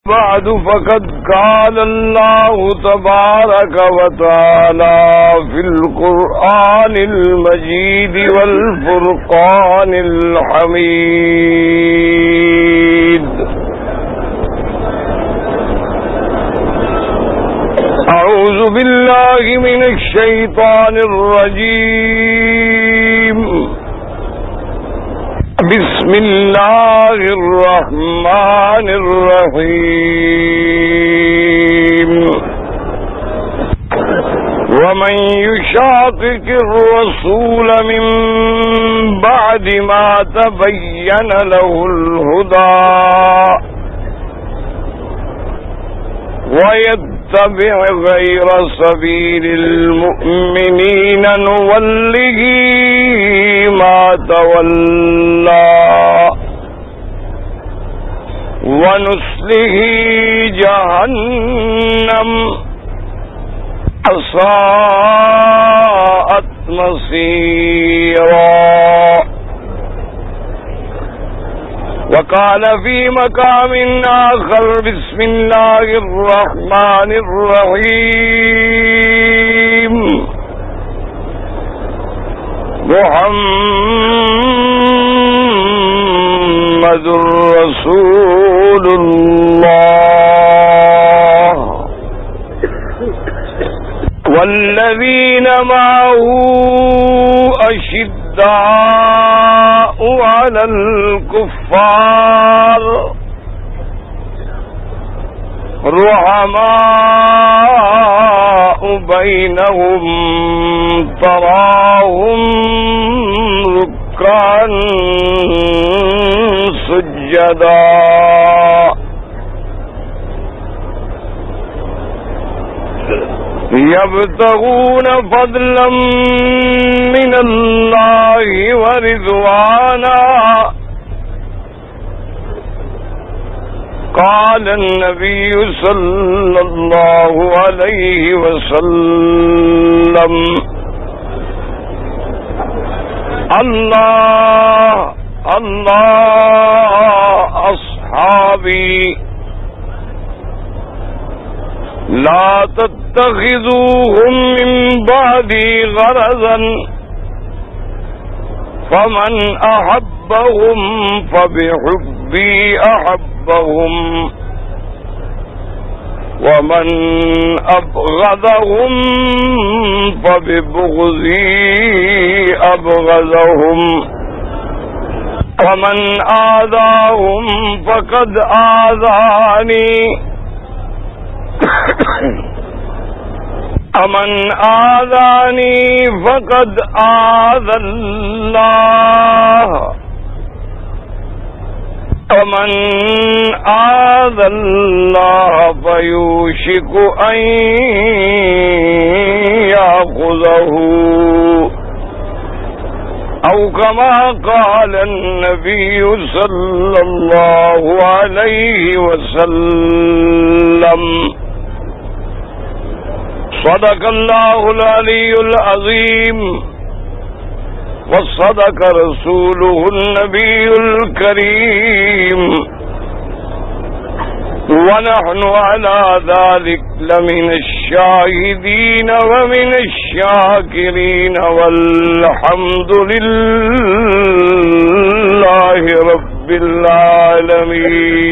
بعد فقد قال الله تبارك وتعالى في القرآن المجيد والفرقان الحميد: أعوذ بالله من الشيطان الرجيم. بسم الله الرحمن الرحيم. ومن يشاقق الرسول من بعد ما تبين له الهدى ويتبع غير سبيل المؤمنين نوله ما تولى ونصله جهنم وساءت مصيرا. وقال في مقام آخر: بسم الله الرحمن الرحيم. محمد رسول الله والذين معه أشداء على الكفار رحماء بينهم تراهم ركعا سجدا يبتغون فضلا من الله ورضوانا. قال النبي صلى الله عليه وسلم: الله الله أصحابي لا تتخذوهم من بعدي غرضا فمن أحبهم فبحبي أحبهم ومن أبغضهم فببغضي أبغضهم ومن آذاهم فقد آذاني ومن آذاني فقد آذى الله ومن آذى الله فيوشك أن يأخذه أو كما قال النبي صلى الله عليه وسلم. صدق الله العلي العظيم وصدق رسوله النبي الكريم ونحن على ذلك لمن الشاهدين ومن الشاكرين والحمد لله رب العالمين.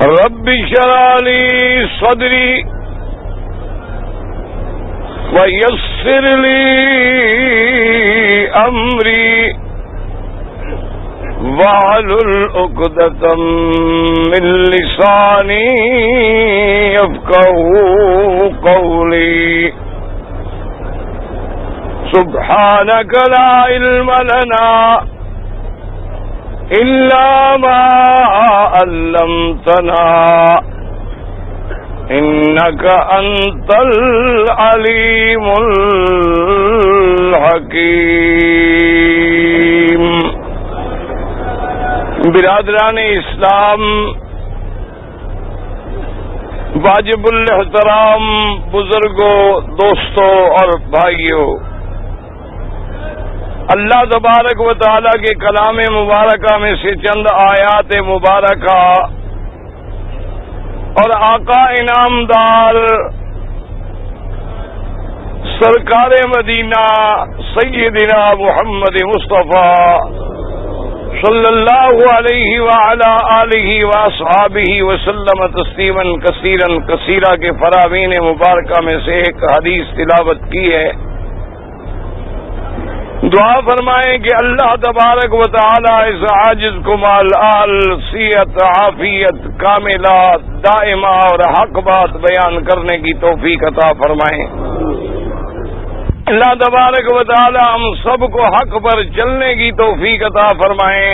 رب اشرح لي صدري ويسر لي أمري واحلل عقدة من لساني يفقهوا قولي. سبحانك لا علم لنا إلا ما علمتنا إنك أنت العليم الحكيم. برادران اسلام، واجب الاحترام بزرگوں، دوستوں اور بھائیوں، اللہ تبارک و تعالی کے کلام مبارکہ میں سے چند آیات مبارکہ اور آقا انعام دار سرکار مدینہ سیدنا محمد مصطفیٰ صلی اللہ علیہ وعلی آلہ واصحابہ وسلم تسلیما کثیرا کثیرا کے فرامین مبارکہ میں سے ایک حدیث تلاوت کی ہے۔ دعا فرمائیں کہ اللہ تبارک و تعالی اس عاجز کو مال آل صحت عافیت کاملہ دائمہ اور حق بات بیان کرنے کی توفیق عطا فرمائیں۔ اللہ تبارک و تعالی ہم سب کو حق پر چلنے کی توفیق عطا فرمائیں،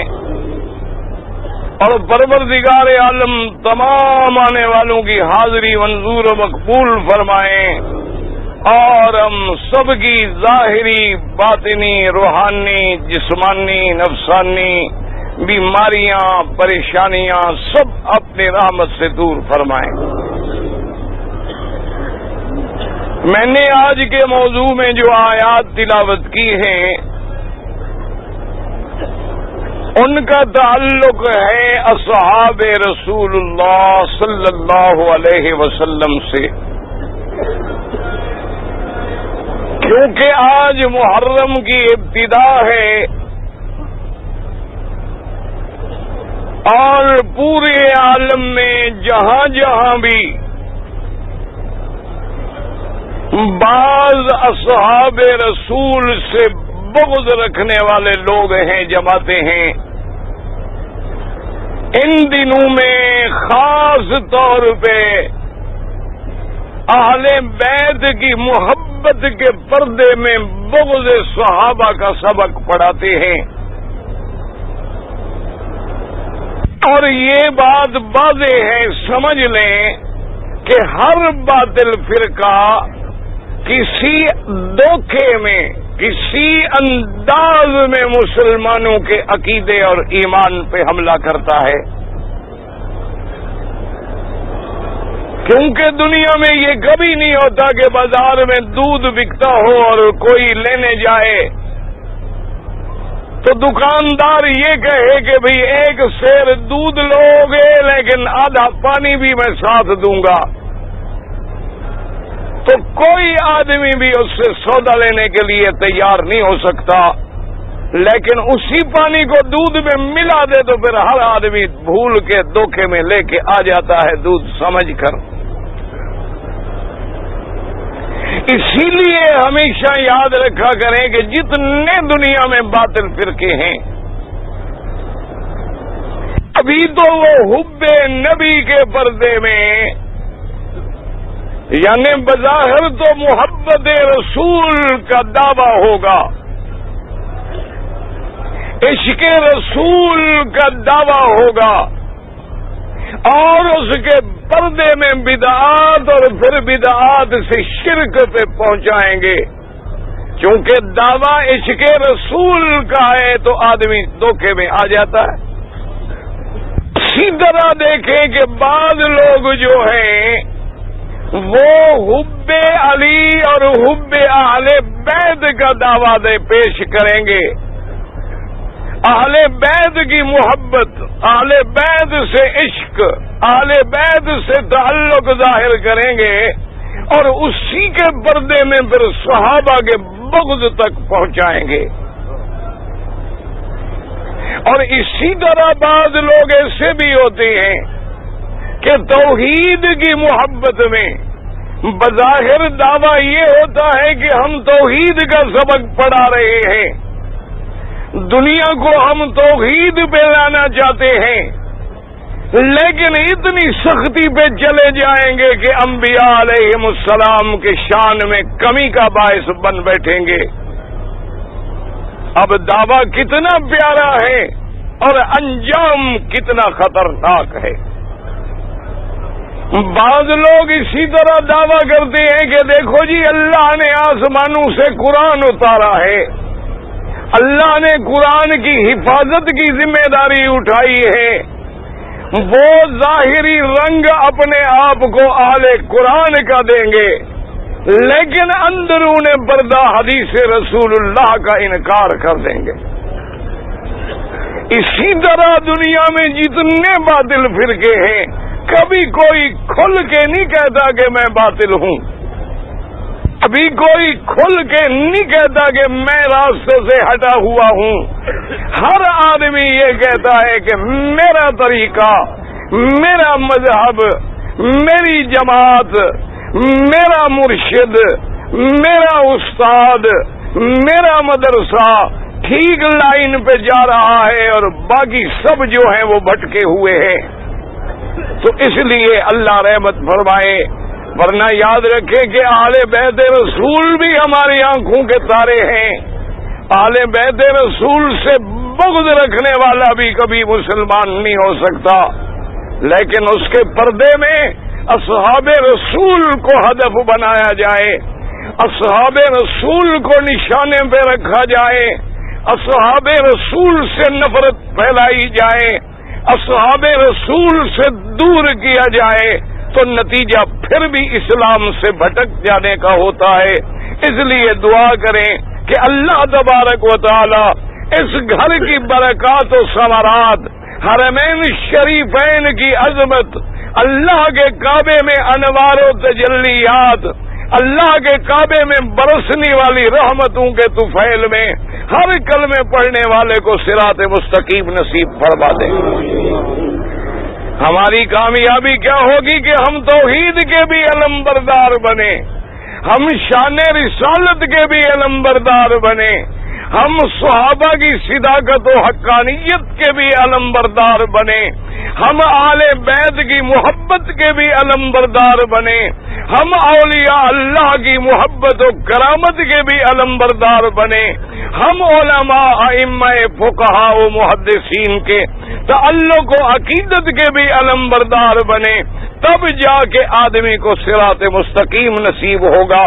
اور پروردگار عالم تمام آنے والوں کی حاضری منظور و مقبول فرمائیں، اور ہم سب کی ظاہری باطنی روحانی جسمانی نفسانی بیماریاں پریشانیاں سب اپنی رحمت سے دور فرمائیں۔ میں نے آج کے موضوع میں جو آیات تلاوت کی ہیں ان کا تعلق ہے اصحاب رسول اللہ صلی اللہ علیہ وسلم سے، کیونکہ آج محرم کی ابتدا ہے اور پورے عالم میں جہاں جہاں بھی بعض اصحاب رسول سے بغض رکھنے والے لوگ ہیں، جماعتیں ہیں، ان دنوں میں خاص طور پہ اہل بیت کی محبت کے پردے میں بغض صحابہ کا سبق پڑھاتے ہیں، اور یہ بات واضح ہے، سمجھ لیں کہ ہر باطل فرقہ کسی دھوکے میں کسی انداز میں مسلمانوں کے عقیدے اور ایمان پہ حملہ کرتا ہے، کیونکہ دنیا میں یہ کبھی نہیں ہوتا کہ بازار میں دودھ بکتا ہو اور کوئی لینے جائے تو دکاندار یہ کہے کہ بھئی ایک سیر دودھ لو گے لیکن آدھا پانی بھی میں ساتھ دوں گا، تو کوئی آدمی بھی اس سے سودا لینے کے لیے تیار نہیں ہو سکتا، لیکن اسی پانی کو دودھ میں ملا دے تو پھر ہر آدمی بھول کے دھوکے میں لے کے آ جاتا ہے دودھ سمجھ کر۔ اسی لیے ہمیشہ یاد رکھا کریں کہ جتنے دنیا میں باطل فرقے ہیں ابھی تو وہ حب نبی کے پردے میں، یعنی بظاہر تو محبت رسول کا دعویٰ ہوگا، عشق رسول کا دعویٰ ہوگا، اور اس کے پردے میں بدعات اور پھر بدعات سے شرک پہ پہنچائیں گے، چونکہ دعویٰ عشق رسول کا ہے تو آدمی دھوکے میں آ جاتا ہے۔ اسی طرح دیکھیں کہ بعض لوگ جو ہیں وہ حب علی اور حب اہل بیت کا دعویٰ پیش کریں گے، اہل بیت کی محبت، اہل بیت سے عشق، اہل بیت سے تعلق ظاہر کریں گے، اور اسی کے پردے میں پھر صحابہ کے بغض تک پہنچائیں گے۔ اور اسی طرح بعض لوگ ایسے بھی ہوتے ہیں کہ توحید کی محبت میں بظاہر دعویٰ یہ ہوتا ہے کہ ہم توحید کا سبق پڑھا رہے ہیں، دنیا کو ہم توحید پہ لانا چاہتے ہیں، لیکن اتنی سختی پہ چلے جائیں گے کہ انبیاء علیہم السلام کے شان میں کمی کا باعث بن بیٹھیں گے۔ اب دعویٰ کتنا پیارا ہے اور انجام کتنا خطرناک ہے۔ بعض لوگ اسی طرح دعویٰ کرتے ہیں کہ دیکھو جی اللہ نے آسمانوں سے قرآن اتارا ہے، اللہ نے قرآن کی حفاظت کی ذمہ داری اٹھائی ہے، وہ ظاہری رنگ اپنے آپ کو اہل قرآن کا دیں گے، لیکن اندرون پردہ حدیث رسول اللہ کا انکار کر دیں گے۔ اسی طرح دنیا میں جتنے باطل فرقے ہیں، کبھی کوئی کھل کے نہیں کہتا کہ میں باطل ہوں، ابھی کوئی کھل کے نہیں کہتا کہ میں راستے سے ہٹا ہوا ہوں۔ ہر آدمی یہ کہتا ہے کہ میرا طریقہ، میرا مذہب، میری جماعت، میرا مرشد، میرا استاد، میرا مدرسہ ٹھیک لائن پہ جا رہا ہے اور باقی سب جو ہیں وہ بھٹکے ہوئے ہیں۔ تو اس لیے اللہ رحمت فرمائے، ورنہ یاد رکھے کہ اہل بیت رسول بھی ہماری آنکھوں کے تارے ہیں۔ اہل بیت رسول سے بغض رکھنے والا بھی کبھی مسلمان نہیں ہو سکتا، لیکن اس کے پردے میں اصحاب رسول کو ہدف بنایا جائے، اصحاب رسول کو نشانے پہ رکھا جائے، اصحاب رسول سے نفرت پھیلائی جائے، اصحاب رسول سے دور کیا جائے، تو نتیجہ پھر بھی اسلام سے بھٹک جانے کا ہوتا ہے۔ اس لیے دعا کریں کہ اللہ تبارک و تعالی اس گھر کی برکات و ثمرات، حرمین شریفین کی عظمت، اللہ کے کعبے میں انوار و تجلیات، اللہ کے کعبے میں برسنے والی رحمتوں کے طفیل میں ہر کلمے پڑھنے والے کو صراط مستقیم نصیب فرما دے۔ ہماری کامیابی کیا ہوگی کہ ہم توحید کے بھی علم بردار بنے، ہم شان رسالت کے بھی علم بردار بنے، ہم صحابہ کی صداقت و حقانیت کے بھی علم بردار بنے، ہم آل بیت کی محبت کے بھی علم بردار بنے، ہم اولیاء اللہ کی محبت و کرامت کے بھی علم بردار بنے، ہم علماء ائمہ فقہاء و محدثین کے تعلق و عقیدت کے بھی علم بردار بنے، تب جا کے آدمی کو صراط مستقیم نصیب ہوگا۔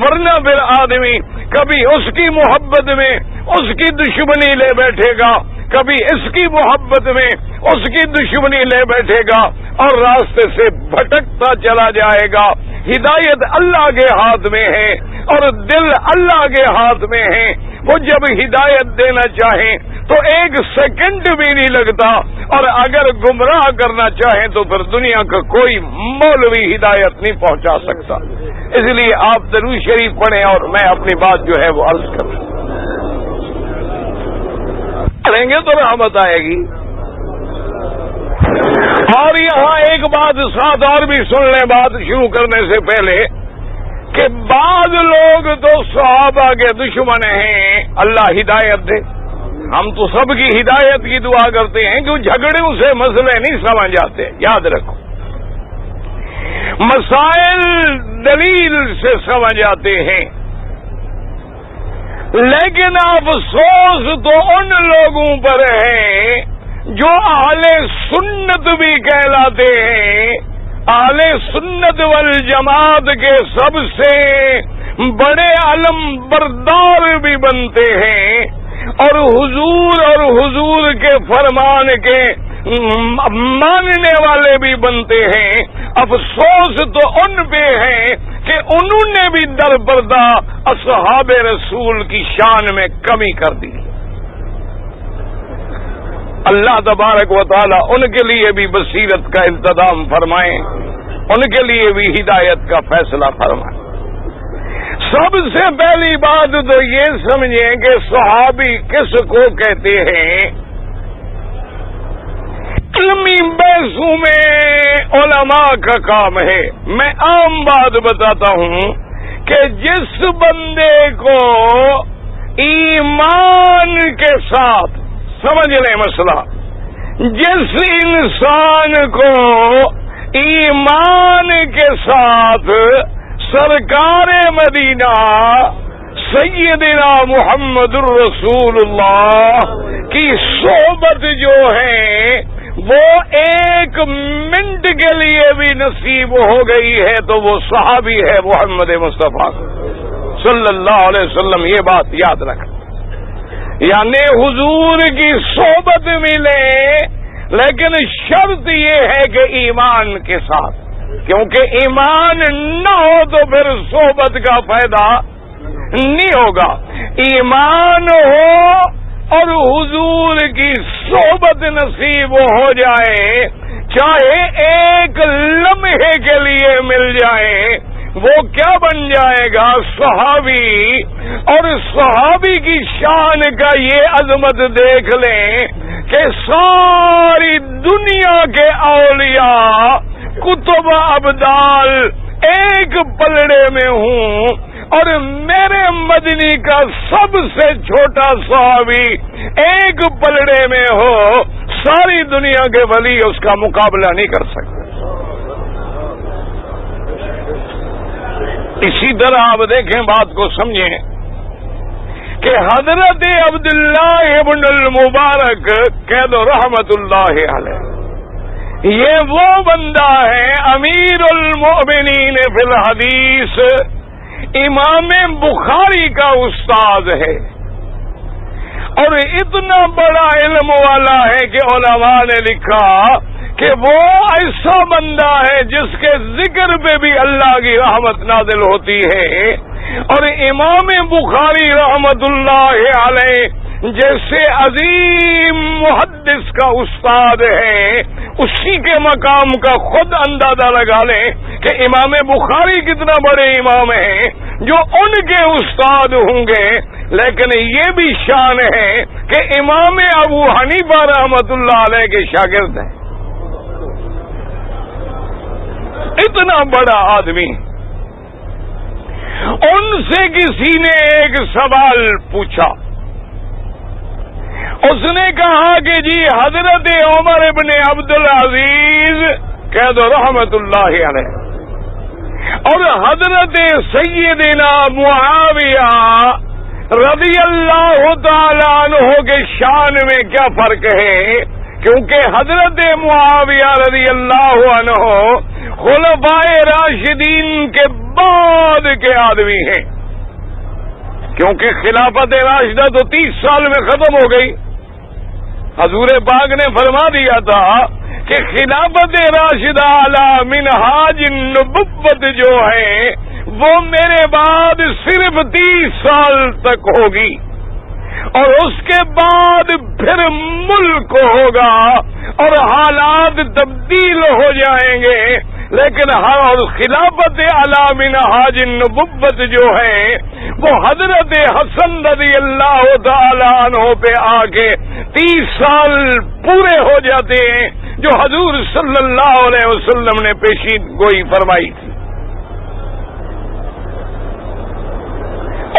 ورنہ پھر آدمی کبھی اس کی محبت میں اس کی دشمنی لے بیٹھے گا، کبھی اس کی محبت میں اس کی دشمنی لے بیٹھے گا اور راستے سے بھٹکتا چلا جائے گا۔ ہدایت اللہ کے ہاتھ میں ہے اور دل اللہ کے ہاتھ میں ہے، وہ جب ہدایت دینا چاہیں تو ایک سیکنڈ بھی نہیں لگتا، اور اگر گمراہ کرنا چاہیں تو پھر دنیا کا کوئی مولوی ہدایت نہیں پہنچا سکتا۔ اس لیے آپ درود شریف پڑھیں اور میں اپنی بات جو ہے وہ عرض کروں کریں گے تو رحمت آئے گی۔ اور یہاں ایک بات ساتھ اور بھی سن لیں بات شروع کرنے سے پہلے، کہ بعض لوگ تو صحابہ کے دشمن ہیں، اللہ ہدایت دے۔ ہم تو سب کی ہدایت کی دعا کرتے ہیں کہ جھگڑوں سے مسئلے نہیں سمجھ آتے، یاد رکھو، مسائل دلیل سے سمجھ آتے ہیں۔ لیکن افسوس تو ان لوگوں پر ہے جو اہل سنت بھی کہلاتے ہیں، اہل سنت والجماعت کے سب سے بڑے علم بردار بھی بنتے ہیں، اور حضور کے فرمان کے ماننے والے بھی بنتے ہیں۔ افسوس تو ان پہ ہے کہ انہوں نے بھی در پردہ اصحاب رسول کی شان میں کمی کر دی۔ اللہ تبارک و تعالی ان کے لیے بھی بصیرت کا انتظام فرمائیں، ان کے لیے بھی ہدایت کا فیصلہ فرمائیں۔ سب سے پہلی بات تو یہ سمجھیں کہ صحابی کس کو کہتے ہیں۔ علمی بحثوں میں علماء کا کام ہے۔ میں عام بات بتاتا ہوں کہ جس بندے کو ایمان کے ساتھ، سمجھ لیں مسئلہ، جس انسان کو ایمان کے ساتھ سرکار مدینہ سیدنا محمد الرسول اللہ کی صحبت جو ہے وہ ایک منٹ کے لیے بھی نصیب ہو گئی ہے تو وہ صحابی ہے محمد مصطفیٰ صلی اللہ علیہ وسلم۔ یہ بات یاد رکھ، یعنی حضور کی صحبت ملے، لیکن شرط یہ ہے کہ ایمان کے ساتھ۔ کیونکہ ایمان نہ ہو تو پھر صحبت کا فائدہ نہیں ہوگا. ایمان ہو اور حضور کی صحبت نصیب ہو جائے، چاہے ایک لمحے کے لیے مل جائے، وہ کیا بن جائے گا؟ صحابی. اور صحابی کی شان کا یہ عظمت دیکھ لیں کہ ساری دنیا کے اولیاء کتب ابدال ایک پلڑے میں ہوں، اور میرے مدنی کا سب سے چھوٹا صحابی ایک پلڑے میں ہو، ساری دنیا کے ولی اس کا مقابلہ نہیں کر سکتے. اسی طرح آپ دیکھیں، بات کو سمجھیں کہ حضرت عبداللہ ابن المبارک قید رحمت اللہ علیہ، یہ وہ بندہ ہے امیر المؤمنین فی الحدیث، امام بخاری کا استاد ہے، اور اتنا بڑا علم والا ہے کہ علماء نے لکھا کہ وہ ایسا بندہ ہے جس کے ذکر پہ بھی اللہ کی رحمت نازل ہوتی ہے. اور امام بخاری رحمت اللہ علیہ جیسے عظیم محدث کا استاد ہے، اسی کے مقام کا خود اندازہ لگا لیں کہ امام بخاری کتنا بڑے امام ہیں جو ان کے استاد ہوں گے. لیکن یہ بھی شان ہے کہ امام ابو حنیفہ رحمت اللہ علیہ کے شاگرد ہیں. اتنا بڑا آدمی. ان سے کسی نے ایک سوال پوچھا، اس نے کہا کہ جی حضرت عمر ابن عبدالعزیز قید رحمت اللہ علیہ اور حضرت سیدنا معاویہ رضی اللہ تعالی عنہ کے شان میں کیا فرق ہے؟ کیونکہ حضرت معاویہ رضی اللہ عنہ خلفائے راشدین کے بعد کے آدمی ہیں، کیونکہ خلافت راشدہ تو 30 سال میں ختم ہو گئی. حضور پاک نے فرما دیا تھا کہ خلافت راشدہ علی منہاج النبوت جو ہے وہ میرے بعد صرف 30 سال تک ہوگی، اور اس کے بعد پھر ملک ہوگا اور حالات تبدیل ہو جائیں گے. لیکن خلافت علی منہاج النبوت جو ہے وہ حضرت حسن رضی اللہ تعالی عنہ پہ آ کے 30 سال پورے ہو جاتے ہیں جو حضور صلی اللہ علیہ وسلم نے پیشین گوئی فرمائی تھی.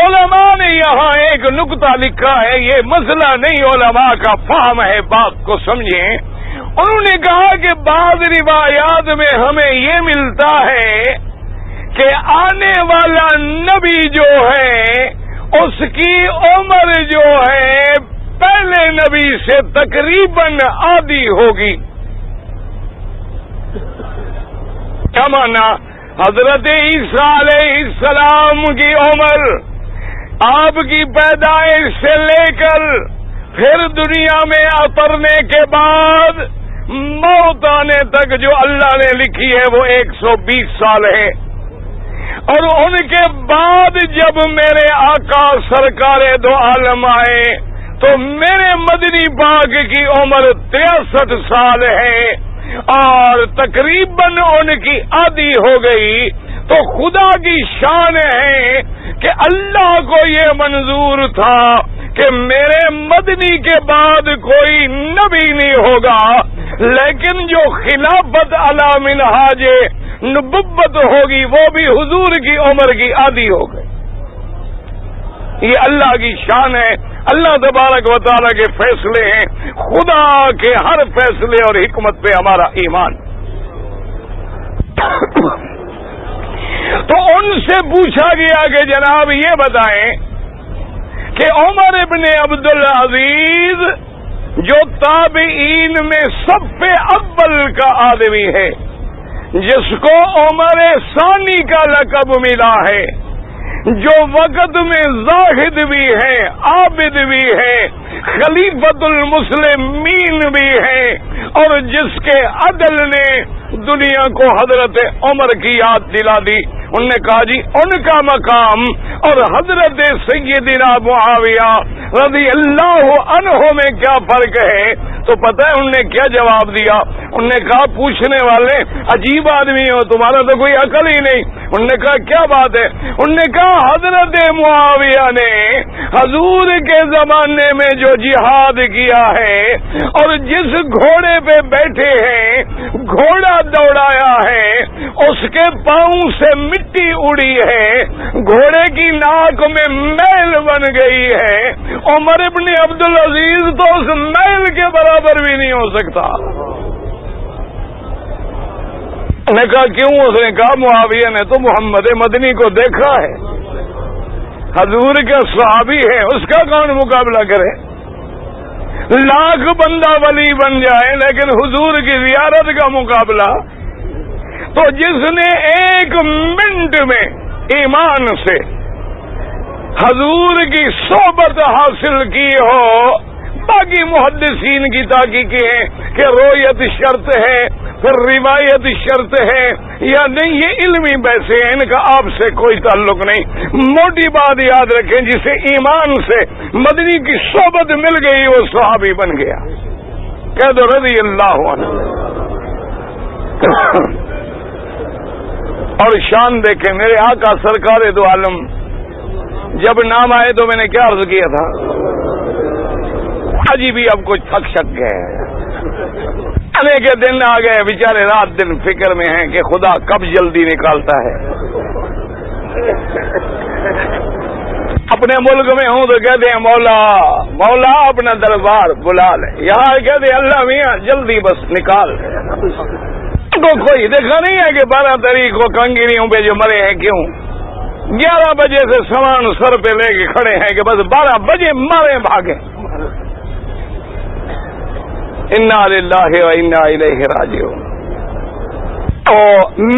علماء نے یہاں ایک نقطہ لکھا ہے، یہ مسئلہ نہیں، علماء کا فہم ہے، بات کو سمجھیں. انہوں نے کہا کہ بعض روایات میں ہمیں یہ ملتا ہے کہ آنے والا نبی جو ہے اس کی عمر جو ہے پہلے نبی سے تقریباً آدھی ہوگی. کیا مانا؟ حضرت عیسیٰ علیہ السلام کی عمر آپ کی پیدائش سے لے کر پھر دنیا میں اترنے کے بعد موت آنے تک جو اللہ نے لکھی ہے وہ 120 سال ہے. اور ان کے بعد جب میرے آقا سرکار دو عالم آئے تو میرے مدنی پاک کی عمر 63 سال ہے اور تقریباً ان کی آدھی ہو گئی. تو خدا کی شان ہے کہ اللہ کو یہ منظور تھا کہ میرے مدنی کے بعد کوئی نبی نہیں ہوگا، لیکن جو خلافت علی منہاج نبوت ہوگی وہ بھی حضور کی عمر کی آدھی ہو گئی. یہ اللہ کی شان ہے، اللہ تبارک و تعالیٰ کے فیصلے ہیں، خدا کے ہر فیصلے اور حکمت پہ ہمارا ایمان. تو ان سے پوچھا گیا کہ جناب یہ بتائیں کہ عمر ابن عبدالعزیز جو تابعین میں صف اول کا آدمی ہے، جس کو عمر ثانی کا لقب ملا ہے، جو وقت میں زاہد بھی ہے، عابد بھی ہے، خلیفۃ المسلمین بھی ہے، اور جس کے عدل نے دنیا کو حضرت عمر کی یاد دلا دی. انہوں نے کہا جی ان کا مقام اور حضرت سیدنا معاویہ رضی اللہ عنہ میں کیا فرق ہے؟ تو پتہ ہے انہوں نے کیا جواب دیا؟ انہوں نے کہا پوچھنے والے عجیب آدمی ہو، تمہارا تو کوئی عقل ہی نہیں. انہوں نے کہا کیا بات ہے؟ انہوں نے کہا حضرت معاویہ نے حضور کے زمانے میں جو جہاد کیا ہے اور جس گھوڑے پہ بیٹھے ہیں گھوڑا دوڑایا ہے اس کے پاؤں سے مٹی اڑی ہے، گھوڑے کی ناک میں میل بن گئی ہے. عمر ابن عبدالعزیز تو اس میل کے برابر بھی نہیں ہو سکتا. نے کہا کیوں؟ اس نے کہا معاویہ نے تو محمد مدنی کو دیکھا ہے، حضور کے صحابی ہے، اس کا کون مقابلہ کرے؟ لاکھ بندہ ولی بن جائے لیکن حضور کی زیارت کا مقابلہ. تو جس نے ایک منٹ میں ایمان سے حضور کی صحبت حاصل کی ہو، باقی محدثین کی تحقیقیں ہیں کہ رویت شرط ہے پھر روایت شرط ہے یا نہیں، یہ علمی بحثیں ہیں، ان کا آپ سے کوئی تعلق نہیں. موٹی بات یاد رکھیں، جسے ایمان سے مدنی کی صحبت مل گئی وہ صحابی بن گیا. کہہ دو رضی اللہ عنہ. اور شان دیکھیں میرے آقا سرکار دو عالم، جب نام آئے تو میں نے کیا عرض کیا تھا؟ حاجی بھی اب کچھ تھک شک گئے، آنے کے دن آ گئے، بیچارے رات دن فکر میں ہیں کہ خدا کب جلدی نکالتا ہے. اپنے ملک میں ہوں تو کہتے ہیں مولا مولا اپنا دربار بلا لے، یہاں کہتے ہیں اللہ میاں جلدی بس نکال. تو کوئی دیکھا نہیں ہے کہ 12 تاریخ کو کنگریوں پہ جو مرے ہیں کیوں 11 بجے سے سامان سر پہ لے کے کھڑے ہیں کہ بس 12 بجے مارے بھاگے. انا للہ و انا الیہ راجعون. تو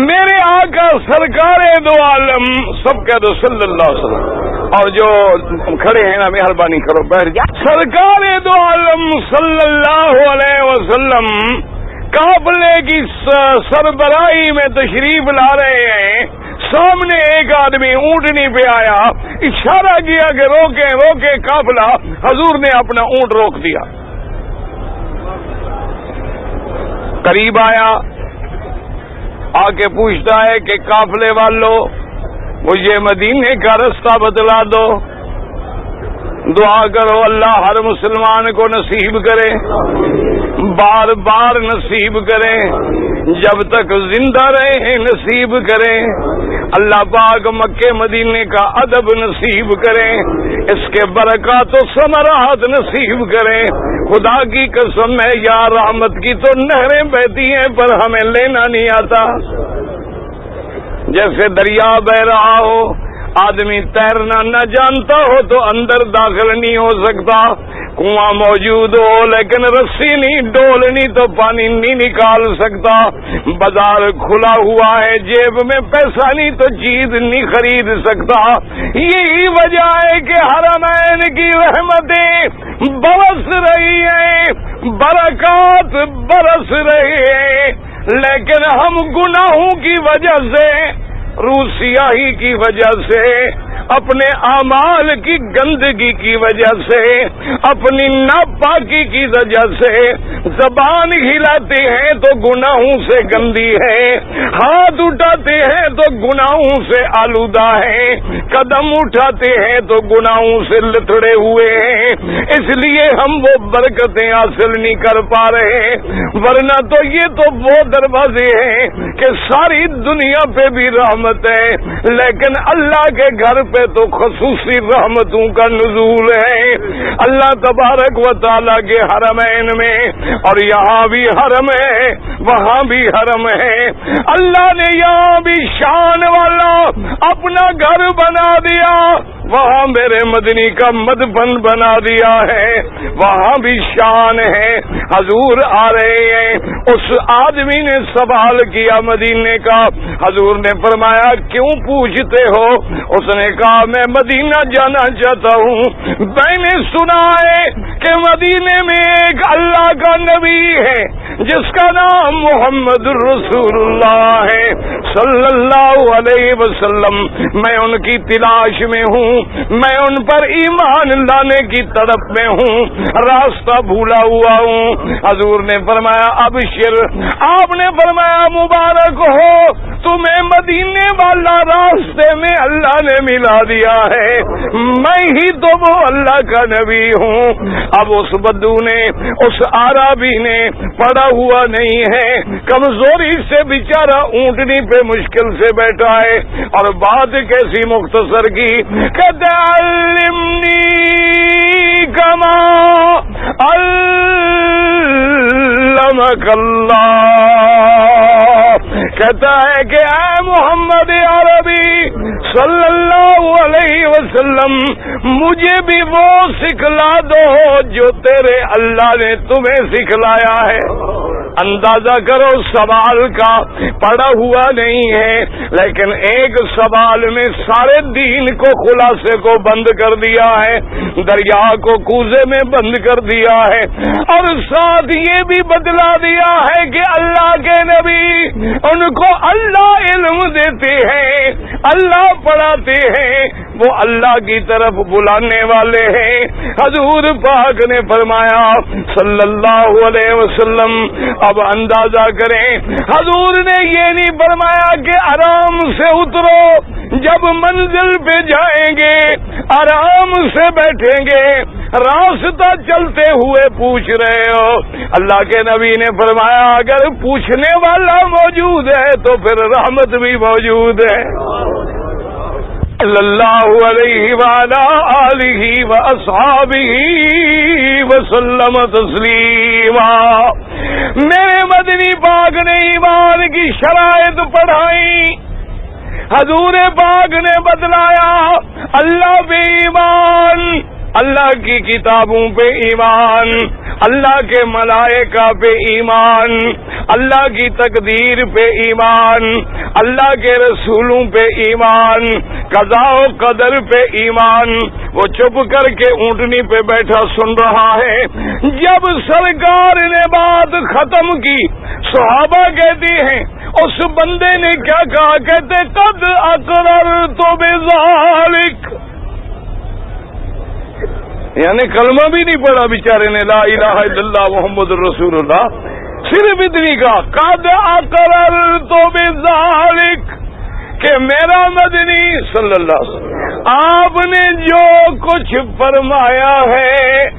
میرے آقا سرکار دو عالم سب کہہ دو صلی اللہ علیہ وسلم، اور جو کھڑے ہیں نا مہربانی کرو بیٹھ جا. سرکار دو عالم صلی اللہ علیہ وسلم قافلے کی سربراہی میں تشریف لا رہے ہیں. سامنے ایک آدمی اونٹنی پہ آیا، اشارہ کیا کہ روکے روکے قافلہ. حضور نے اپنا اونٹ روک دیا، قریب آیا، آ کے پوچھتا ہے کہ قافلے والوں مجھے مدینے کا رستہ بتلا دو، دعا کرو اللہ ہر مسلمان کو نصیب کرے، بار بار نصیب کرے، جب تک زندہ رہے نصیب کرے. اللہ پاک مکے مدینے کا ادب نصیب کرے، اس کے برکات و ثمرات نصیب کرے. خدا کی قسم ہے یا رحمت کی تو نہریں بہتی ہیں پر ہمیں لینا نہیں آتا. جیسے دریا بہ رہا ہو، آدمی تیرنا نہ جانتا ہو تو اندر داخل نہیں ہو سکتا. کنواں موجود ہو لیکن رسی نہیں ڈولنی تو پانی نہیں نکال سکتا. بازار کھلا ہوا ہے، جیب میں پیسہ نہیں تو چیز نہیں خرید سکتا. یہی وجہ ہے کہ حرمین کی رحمتیں برس رہی ہیں، برکات برس رہی ہیں، لیکن ہم گناہوں کی وجہ سے، روسیاہی کی وجہ سے، اپنے اعمال کی گندگی کی وجہ سے، اپنی ناپاکی کی وجہ سے زبان ہلاتے ہیں تو گناہوں سے گندی ہے، ہاتھ اٹھاتے ہیں تو گناہوں سے آلودہ ہے، قدم اٹھاتے ہیں تو گناہوں سے لتڑے ہوئے ہیں. اس لیے ہم وہ برکتیں حاصل نہیں کر پا رہے. ورنہ تو یہ تو وہ دروازے ہیں کہ ساری دنیا پہ بھی رحمت ہے، لیکن اللہ کے گھر پہ تو خصوصی رحمتوں کا نزول ہے. اللہ تبارک و تعالیٰ کے حرمین میں، اور یہاں بھی حرم ہے وہاں بھی حرم ہے، اللہ نے یہاں بھی شان والا اپنا گھر بنا دیا، وہاں میرے مدنی کا مدفن بنا دیا ہے، وہاں بھی شان ہے. حضور آ رہے ہیں، اس آدمی نے سوال کیا مدینے کا. حضور نے فرمایا کیوں پوچھتے ہو؟ اس نے کہا میں مدینہ جانا چاہتا ہوں، میں نے سنا ہے کہ مدینے میں ایک اللہ کا نبی ہے جس کا نام محمد رسول اللہ ہے صلی اللہ علیہ وسلم، میں ان کی تلاش میں ہوں، میں ان پر ایمان لانے کی طرف میں ہوں، راستہ بھولا ہوا ہوں۔ حضور نے فرمایا ابشر، آپ نے فرمایا مبارک ہو، تمہیں مدینے والا راستے میں اللہ نے ملا دیا ہے، میں ہی تو وہ اللہ کا نبی ہوں۔ اب اس بدو نے، اس عربی نے پڑا ہوا نہیں ہے، کمزوری سے بیچارہ اونٹنی پہ مشکل سے بیٹھا ہے، اور بات کیسی مختصر کی کہ علمنی کما علمک اللہ، کہتا ہے کہ اے محمد عربی صلی اللہ علیہ وسلم، مجھے بھی وہ سکھلا دو جو تیرے اللہ نے تمہیں سکھلایا ہے۔ اندازہ کرو سوال کا، پڑا ہوا نہیں ہے لیکن ایک سوال میں سارے دین کو، خلاصے کو بند کر دیا ہے، دریا کو کوزے میں بند کر دیا ہے، اور ساتھ یہ بھی بدلا دیا ہے کہ اللہ کے نبی، ان کو اللہ علم دیتے ہیں، اللہ پڑھاتے ہیں، وہ اللہ کی طرف بلانے والے ہیں۔ حضور پاک نے فرمایا صلی اللہ علیہ وسلم، اب اندازہ کریں، حضور نے یہ نہیں فرمایا کہ آرام سے اترو، جب منزل پہ جائیں گے آرام سے بیٹھیں گے، راستہ چلتے ہوئے پوچھ رہے ہو۔ اللہ کے نبی نے فرمایا اگر پوچھنے والا موجود ہے تو پھر رحمت بھی موجود ہے۔ صلی اللہ علیہ وعلی آلہ واصحابہ وسلم تسلیما۔ میرے مدنی پاک نے ایمان کی شرائط پڑھائی، حضور پاک نے بتلایا اللہ پہ ایمان، اللہ کی کتابوں پہ ایمان، اللہ کے ملائکہ پہ ایمان، اللہ کی تقدیر پہ ایمان، اللہ کے رسولوں پہ ایمان، قضاء و قدر پہ ایمان۔ وہ چپ کر کے اونٹنی پہ بیٹھا سن رہا ہے، جب سرکار نے بات ختم کی، صحابہ کہتی ہیں اس بندے نے کیا کہا، کہتے قد اقررت بذالک، یعنی کلمہ بھی نہیں پڑھا بیچارے نے، لا الہ الا اللہ محمد رسول اللہ، صرف اتنی کا قد اقررت بذالک، کہ میرا مدنی صلی اللہ علیہ وسلم آپ نے جو کچھ فرمایا ہے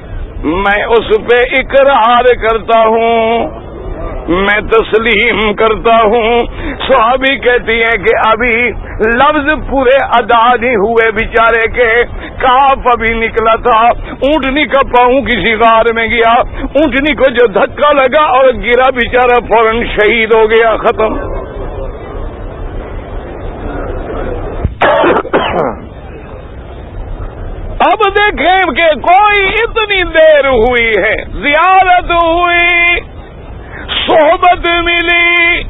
میں اس پہ اقرار کرتا ہوں، میں تسلیم کرتا ہوں۔ صحابی کہتی ہیں کہ ابھی لفظ پورے ادا نہیں ہوئے بیچارے کے، کاف ابھی نکلا تھا، اونٹنی کا پاؤں کسی غار میں گیا، اونٹنی کو جو دھکا لگا اور گرا، بیچارہ فوراً شہید ہو گیا، ختم۔ اب دیکھیں کہ کوئی اتنی دیر ہوئی ہے، زیارت ہوئی، صحبت ملی،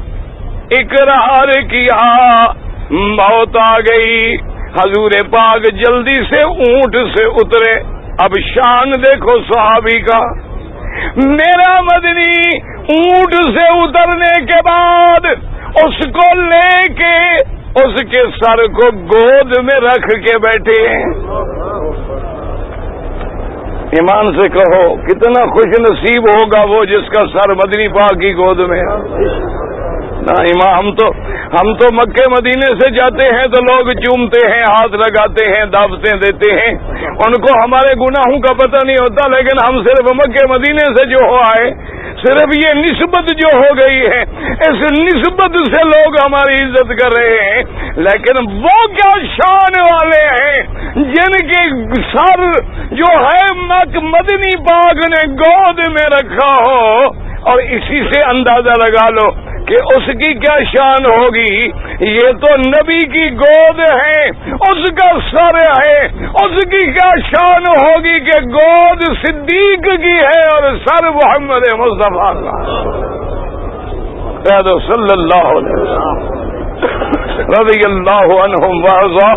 اقرار کیا، موت آ گئی، حضور پاک جلدی سے اونٹ سے اترے۔ اب شان دیکھو صحابی کا، میرا مدنی اونٹ سے اترنے کے بعد اس کو لے کے اس کے سر کو گود میں رکھ کے بیٹھے۔ ایمان سے کہو کتنا خوش نصیب ہوگا وہ جس کا سر مدنی پاک کی گود میں۔ نا ایمان، ہم تو مکے مدینے سے جاتے ہیں تو لوگ چومتے ہیں، ہاتھ لگاتے ہیں، دعوتیں دیتے ہیں، ان کو ہمارے گناہوں کا پتہ نہیں ہوتا، لیکن ہم صرف مکے مدینے سے جو ہو آئے، صرف یہ نسبت جو ہو گئی ہے، اس نسبت سے لوگ ہماری عزت کر رہے ہیں۔ لیکن وہ کیا شان والے ہیں جن کے سر جو ہے مدنی پاک نے گود میں رکھا ہو، اور اسی سے اندازہ لگا لو کہ اس کی کیا شان ہوگی۔ یہ تو نبی کی گود ہے، اس کا سر ہے، اس کی کیا شان ہوگی کہ گود صدیق کی ہے اور سر محمد مصطفیٰ کا صلی اللہ علیہ وسلم رضی اللہ عنہم وارضا۔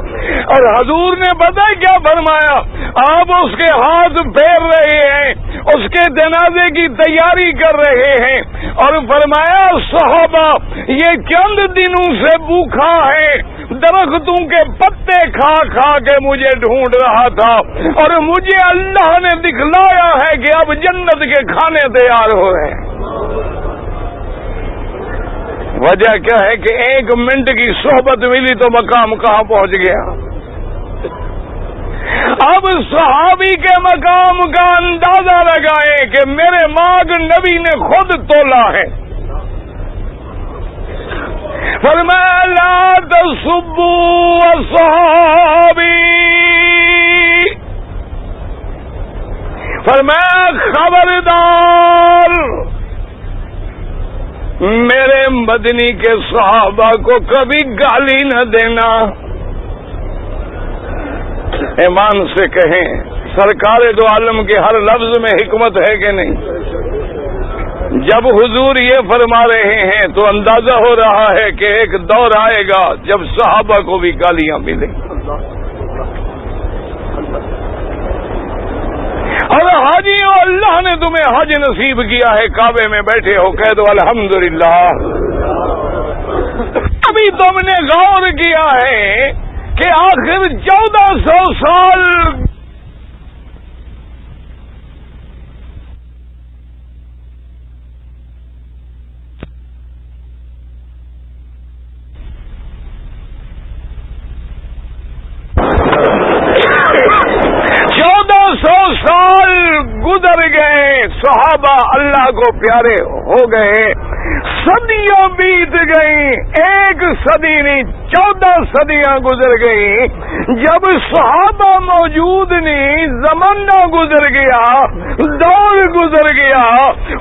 اور حضور نے پتہ کیا فرمایا، آپ اس کے ہاتھ پھیر رہے ہیں، اس کے جنازے کی تیاری کر رہے ہیں، اور فرمایا صحابہ یہ چند دنوں سے بھوکا ہے، درختوں کے پتے کھا کھا کے مجھے ڈھونڈ رہا تھا، اور مجھے اللہ نے دکھلایا ہے کہ اب جنت کے کھانے تیار ہو رہے ہیں۔ وجہ کیا ہے کہ 1 منٹ کی صحبت ملی تو مقام کہاں پہنچ گیا۔ اب صحابی کے مقام کا اندازہ لگائیں کہ میرے ماں نبی نے خود تولا ہے۔ فرمایا لا تسبوا اصحابی، فرمایا خبردار میرے مدنی کے صحابہ کو کبھی گالی نہ دینا۔ ایمان سے کہیں سرکار دو عالم کے ہر لفظ میں حکمت ہے کہ نہیں؟ جب حضور یہ فرما رہے ہیں تو اندازہ ہو رہا ہے کہ ایک دور آئے گا جب صحابہ کو بھی گالیاں ملیں۔ اور حاجیوں اللہ نے تمہیں حج نصیب کیا ہے، کعبے میں بیٹھے ہو کہہ دو الحمدللہ۔ ابھی تم نے غور کیا ہے کہ آخر 1400 سال گزر گئے، صحابہ اللہ کو پیارے ہو گئے، صدیاں بیت گئیں، 1 صدی نہیں 14 صدیاں گزر گئیں۔ جب صحابہ موجود نہیں، زمانہ گزر گیا، دور گزر گیا،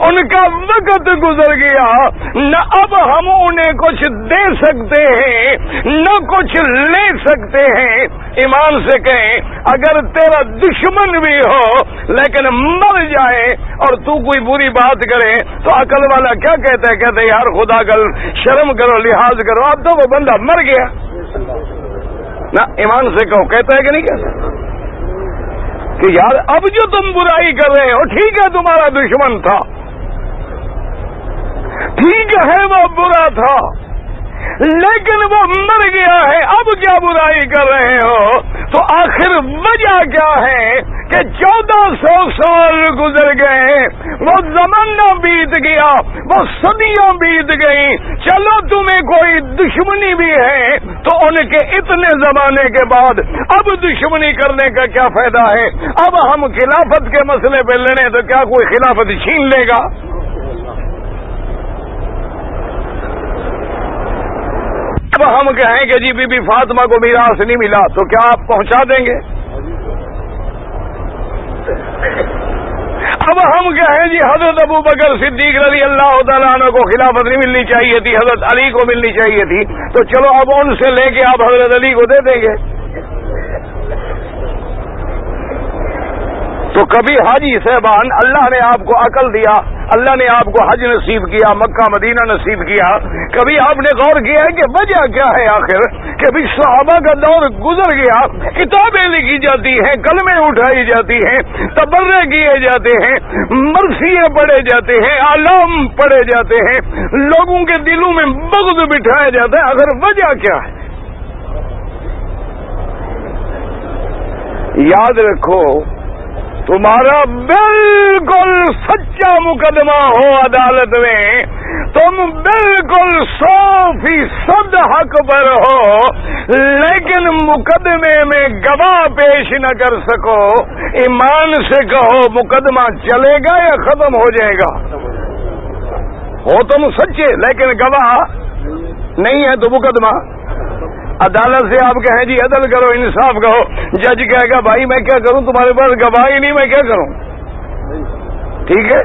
ان کا وقت گزر گیا، نہ اب ہم انہیں کچھ دے سکتے ہیں نہ کچھ لے سکتے ہیں۔ ایمان سے کہیں اگر تیرا دشمن بھی ہو لیکن مر جائے اور تو کوئی بری بات کرے تو عقل والا کیا کہتا ہے؟ کہتے یار خدا کل شرم کرو، لحاظ کرو، اب تو وہ بندہ مر گیا نا۔ ایمان سے کہو کہتا ہے کہ نہیں کہتا کہ یار اب جو تم برائی کر رہے ہو ٹھیک ہے تمہارا دشمن تھا، ٹھیک ہے وہ برا تھا، لیکن وہ مر گیا ہے، اب کیا برائی کر رہے ہو؟ تو آخر وجہ کیا ہے کہ 1400 سال گزر گئے، وہ زمانہ بیت گیا، وہ صدیاں بیت گئی، چلو تمہیں کوئی دشمنی بھی ہے تو ان کے اتنے زمانے کے بعد اب دشمنی کرنے کا کیا فائدہ ہے؟ اب ہم خلافت کے مسئلے پہ لڑیں تو کیا کوئی خلافت چھین لے گا؟ اب ہم کہیں کہ جی بی بی فاطمہ کو میراث نہیں ملا تو کیا آپ پہنچا دیں گے؟ اب ہم کہیں جی حضرت ابو بکر صدیق رضی اللہ تعالیٰ عنہ کو خلافت نہیں ملنی چاہیے تھی، حضرت علی کو ملنی چاہیے تھی، تو چلو اب ان سے لے کے آپ حضرت علی کو دے دیں گے۔ تو کبھی حاجی صاحبان اللہ نے آپ کو عقل دیا، اللہ نے آپ کو حج نصیب کیا، مکہ مدینہ نصیب کیا، کبھی آپ نے غور کیا ہے کہ وجہ کیا ہے آخر کہ بھی صحابہ کا دور گزر گیا، کتابیں لکھی جاتی ہیں، کلمے اٹھائی جاتی ہیں، تبرے کیے جاتے ہیں، مرثیے پڑھے جاتے ہیں، اعلام پڑھے جاتے ہیں، لوگوں کے دلوں میں بغض بٹھایا جاتا ہے، آخر وجہ کیا ہے؟ یاد رکھو تمہارا بالکل سچا مقدمہ ہو عدالت میں، تم بالکل 100% حق پر ہو، لیکن مقدمے میں گواہ پیش نہ کر سکو، ایمان سے کہو مقدمہ چلے گا یا ختم ہو جائے گا؟ ہو تم سچے لیکن گواہ نہیں ہے تو مقدمہ عدالت سے آپ کہیں جی عدل کرو، انصاف کرو، جج کہے گا بھائی میں کیا کروں، تمہارے پاس گواہی نہیں، میں کیا کروں؟ ٹھیک ہے،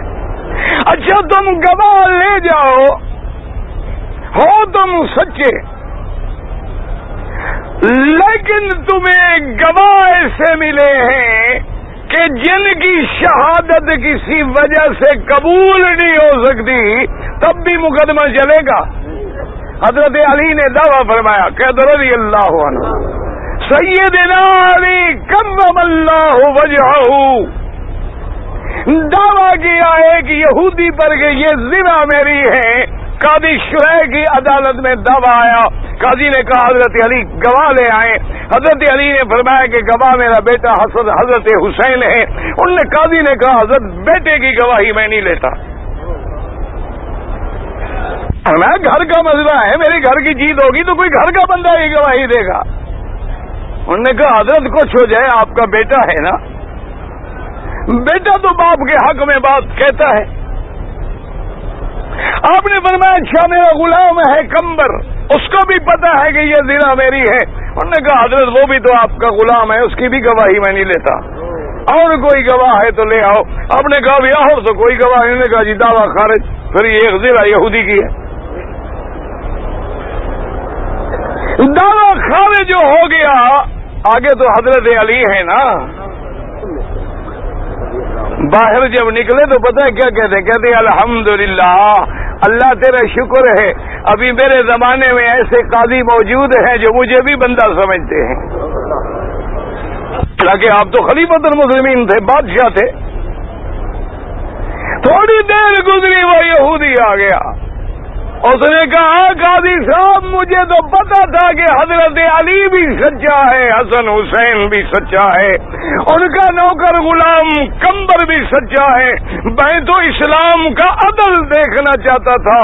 اچھا تم گواہ لے جاؤ، ہو تم سچے، لیکن تمہیں گواہ ایسے ملے ہیں کہ جن کی شہادت کسی وجہ سے قبول نہیں ہو سکتی، تب بھی مقدمہ چلے گا؟ حضرت علی نے دعویٰ فرمایا کہ رضی اللہ عنہ سیدنا علی کرم اللہ وجہہ دعویٰ کیا ایک یہودی پر کہ یہ زنا میری ہے. قاضی شریح کی عدالت میں دعویٰ آیا. قاضی نے کہا حضرت علی گواہ لے آئے. حضرت علی نے فرمایا کہ گواہ میرا بیٹا حضرت حسین ہے. قاضی نے کہا حضرت بیٹے کی گواہی میں نہیں لیتا. میں گھر کا مسئلہ ہے, میرے گھر کی جیت ہوگی تو کوئی گھر کا بندہ ہی گواہی دے گا. انہوں نے کہا حضرت کچھ ہو جائے, آپ کا بیٹا ہے نا, بیٹا تو باپ کے حق میں بات کہتا ہے. آپ نے فرمایا اچھا میرا غلام ہے کمبر, اس کو بھی پتا ہے کہ یہ زنا میری ہے. انہوں نے کہا حضرت وہ بھی تو آپ کا غلام ہے, اس کی بھی گواہی میں نہیں لیتا. اور کوئی گواہ ہے تو لے آؤ. آپ نے کہا بھی اور تو کوئی گواہ. انہوں نے کہا جی دعویٰ خارج. پھر یہ ایک زنا یہودی کی ہے. دعویٰ خارج جو ہو گیا, آگے تو حضرت علی ہے نا. باہر جب نکلے تو پتہ ہے کیا کہتے الحمدللہ, اللہ تیرا شکر ہے ابھی میرے زمانے میں ایسے قاضی موجود ہیں جو مجھے بھی بندہ سمجھتے ہیں. حالانکہ آپ تو خلیفۃ المسلمین تھے, بادشاہ تھے. تھوڑی دیر گزری وہ یہودی آ گیا. اس نے کہا قاضی صاحب مجھے تو پتا تھا کہ حضرت علی بھی سچا ہے, حسن حسین بھی سچا ہے, ان کا نوکر غلام کمبر بھی سچا ہے. میں تو اسلام کا عدل دیکھنا چاہتا تھا,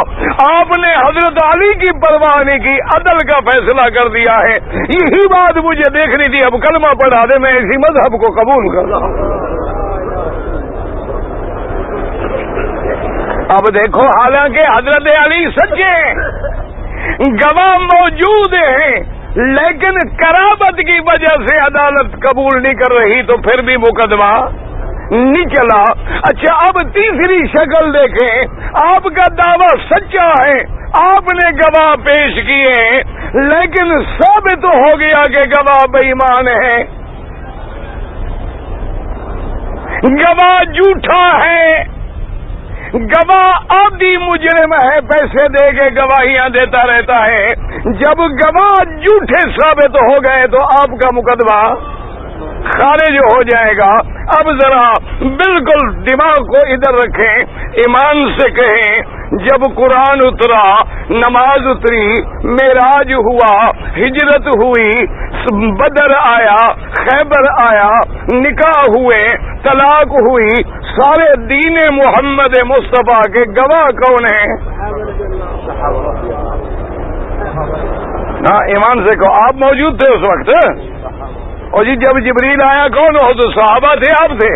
آپ نے حضرت علی کی پرواہ نہیں کی, عدل کا فیصلہ کر دیا ہے. یہی بات مجھے دیکھنی تھی. اب کلمہ پڑھا دے, میں اسی مذہب کو قبول کر رہا ہوں. اب دیکھو حالانکہ حضرت علی سچے, گواہ موجود ہیں, لیکن قرابت کی وجہ سے عدالت قبول نہیں کر رہی تو پھر بھی مقدمہ نہیں چلا. اچھا اب تیسری شکل دیکھیں. آپ کا دعویٰ سچا ہے, آپ نے گواہ پیش کیے, لیکن ثابت ہو گیا کہ گواہ بے ایمان ہے, گواہ جھوٹا ہے, گواہ عادی مجرم ہے, پیسے دے کے گواہیاں دیتا رہتا ہے. جب گواہ جھوٹے ثابت ہو گئے تو آپ کا مقدمہ خارج ہو جائے گا. اب ذرا بالکل دماغ کو ادھر رکھیں, ایمان سے کہیں جب قرآن اترا, نماز اتری, معراج ہوا, ہجرت ہوئی, بدر آیا, خیبر آیا, نکاح ہوئے, طلاق ہوئی, سارے دین محمد مصطفیٰ کے گواہ کون ہیں؟ ہاں ایمان سے کہو, آپ موجود تھے اس وقت. اور جی جب جبریل آیا کون ہو تو صحابہ تھے, آپ تھے.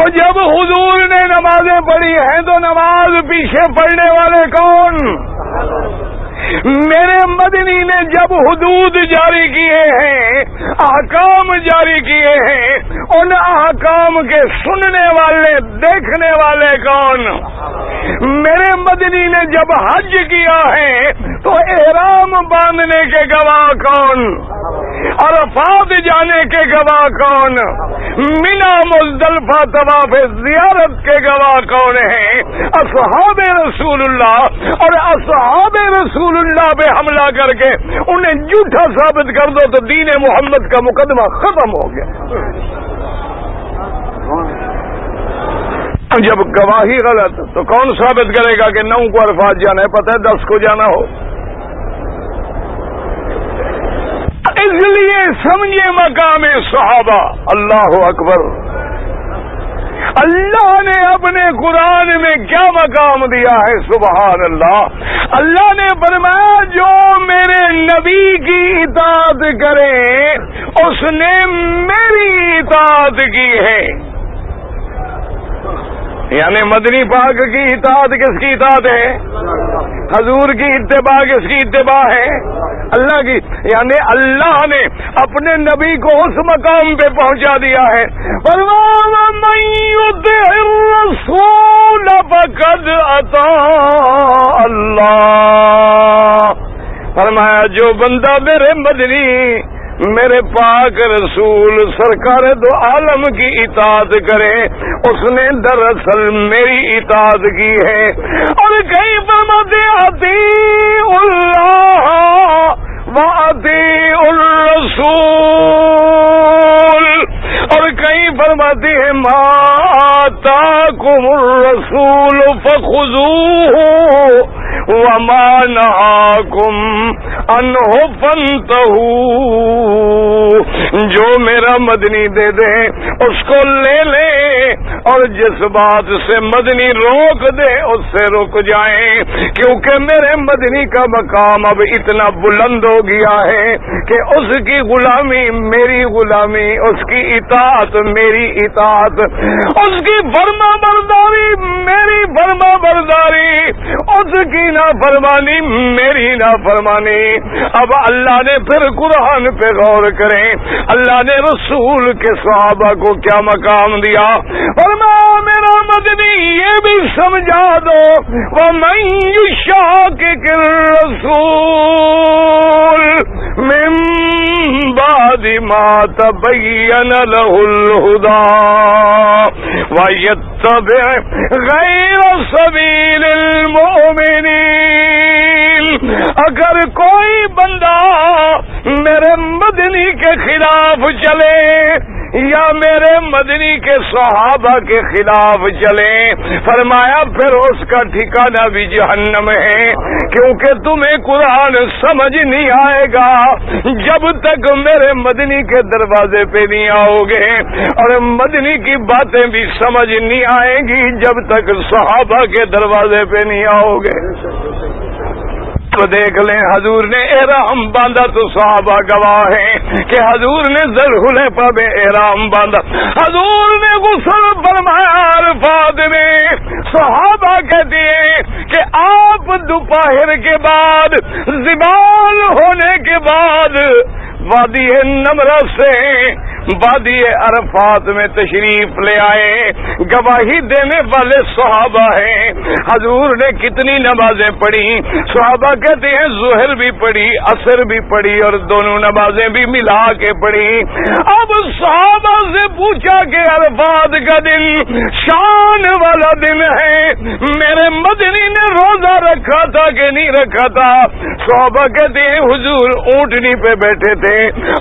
اور جب حضور نے نمازیں پڑھی ہیں تو نماز پیچھے پڑھنے والے کون؟ میرے مدنی نے جب حدود جاری کیے ہیں, احکام جاری کیے ہیں, ان احکام کے سننے والے دیکھنے والے کون؟ میرے مدنی نے جب حج کیا ہے تو احرام باندھنے کے گواہ کون؟ عرفات جانے کے گواہ کون؟ مینا مزدلفہ طواف زیارت کے گواہ کون ہیں؟ اصحاب رسول اللہ. اور اصحاب رسول اللہ پہ حملہ کر کے انہیں جھوٹا ثابت کر دو تو دین محمد کا مقدمہ ختم ہو گیا. جب گواہی غلط تو کون ثابت کرے گا کہ 9 کو عرفات جانا ہے, پتہ ہے 10 کو جانا ہو. اس لیے سمجھے مقام صحابہ. اللہ اکبر. اللہ نے اپنے قرآن میں کیا مقام دیا ہے, سبحان اللہ. اللہ نے فرمایا جو میرے نبی کی اطاعت کرے اس نے میری اطاعت کی ہے. یعنی مدنی پاک کی اطاعت کس کی اطاعت ہے؟ حضور کی اتباع کس کی اتباع ہے؟ اللہ کی. یعنی اللہ نے اپنے نبی کو اس مقام پہ پہنچا دیا ہے. وَمَن يُطِعِ الرَّسُولَ فَقَدْ أَطَاعَ اللَّهَ. فرمایا جو بندہ میرے مدنی, میرے پاک رسول سرکار دو عالم کی اطاعت کرے اس نے دراصل میری اطاعت کی ہے. اور کہیں فرماتے اطیعوا اللہ واطیعوا الرسول, اور کہیں فرماتے ہیں ما آتاکم الرسول فخذوہ وما نہاکم عنہ فانتہوا، جو میرا مدنی دے دے اس کو لے لے، اور جس بات سے مدنی روک دے اس سے رک جائیں، کیونکہ میرے مدنی کا مقام اب اتنا بلند ہو گیا ہے کہ اس کی غلامی میری غلامی، اس کی اطاعت میری اطاعت، اس کی فرما برداری میری فرما برداری، اس کی نافرمانی میری نافرمانی۔ اب اللہ نے پھر قرآن پہ غور کریں، اللہ نے رسول کے صحابہ کو کیا مقام دیا، فرمایا میرا مدنی یہ بھی سمجھا دو، وَمَن يُشَاقِقِ الرَّسُولَ مِن بَعْدِ مَا تَبَيَّنَ لَهُ الْهُدَى وَيَتَّبِعْ غَيْرَ سَبِيلِ الْمُؤْمِنِينَ، اگر کوئی بندہ میرے مدنی کے خلاف چلے یا میرے مدنی کے صحابہ کے خلاف چلے، فرمایا پھر اس کا ٹھکانہ بھی جہنم ہے، کیونکہ تمہیں قرآن سمجھ نہیں آئے گا جب تک میرے مدنی کے دروازے پہ نہیں آؤ گے، اور مدنی کی باتیں بھی سمجھ نہیں آئیں گی جب تک صحابہ کے دروازے پہ نہیں آؤ گے۔ تو دیکھ لیں حضور نے احرام باندھا تو صحابہ گواہ ہیں کہ حضور نے ذوالحلیفہ میں احرام باندھا، حضور نے غسل فرمایا عرفات میں، صحابہ کہتے ہیں کہ آپ دوپہر کے بعد زبال ہونے کے بعد وادی نمرہ سے وادی عرفات میں تشریف لے آئے، گواہی دینے والے صحابہ ہیں۔ حضور نے کتنی نمازیں پڑھی، صحابہ کہتے ہیں ظہر بھی پڑھی، عصر بھی پڑھی، اور دونوں نمازیں بھی ملا کے پڑھی۔ اب صحابہ سے پوچھا کہ عرفات کا دن شان والا دن ہے، میرے مدنی نے روزہ رکھا تھا کہ نہیں رکھا تھا؟ صحابہ کہتے ہیں حضور اونٹنی پہ بیٹھے تھے،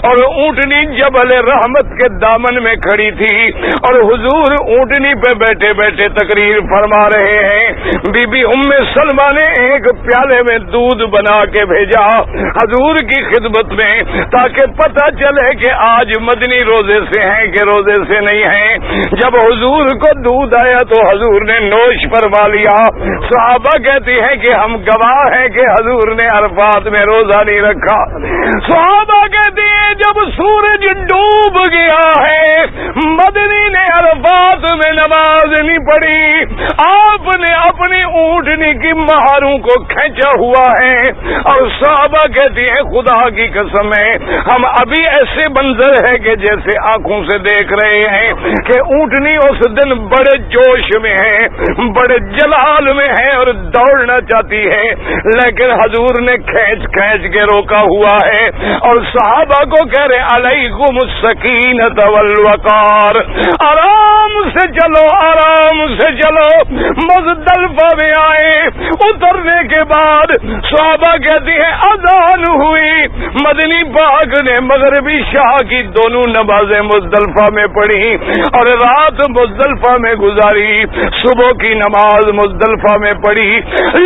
اور اونٹنی جبل رحمت کے دامن میں کھڑی تھی، اور حضور اونٹنی پہ بیٹھے بیٹھے تقریر فرما رہے ہیں۔ بی بی ام سلمہ نے ایک پیالے میں دودھ بنا کے بھیجا حضور کی خدمت میں، تاکہ پتہ چلے کہ آج مدنی روزے سے ہیں کہ روزے سے نہیں ہیں۔ جب حضور کو دودھ آیا تو حضور نے نوش فرما لیا۔ صحابہ کہتے ہیں کہ ہم گواہ ہیں کہ حضور نے عرفات میں روزہ نہیں رکھا۔ صحابہ کہتے ہیں جب سورج ڈوب گیا ہے، مدنی نے عرفات میں نماز نہیں پڑھی، آپ نے اپنی اونٹنی کی مہاروں کو کھینچا ہوا ہے، اور صحابہ کہتے ہیں خدا کی قسم ہے ہم ابھی ایسے منظر ہے کہ جیسے آنکھوں سے دیکھ رہے ہیں کہ اونٹنی اس دن بڑے جوش میں ہے، بڑے جلال میں ہے اور دوڑنا چاہتی ہے، لیکن حضور نے کھینچ کھینچ کے روکا ہوا ہے، اور صحابہ کو کہہ رہے علیکم السکینۃ والوقار، آرام سے چلو آرام سے چلو۔ مزدلفہ میں آئے، اترنے کے بعد صحابہ کہتی ہیں اذان ہوئی، مدنی پاک نے مغربی شاہ کی دونوں نمازیں مزدلفہ میں پڑھی اور رات مزدلفہ میں گزاری، صبح کی نماز مزدلفہ میں پڑھی،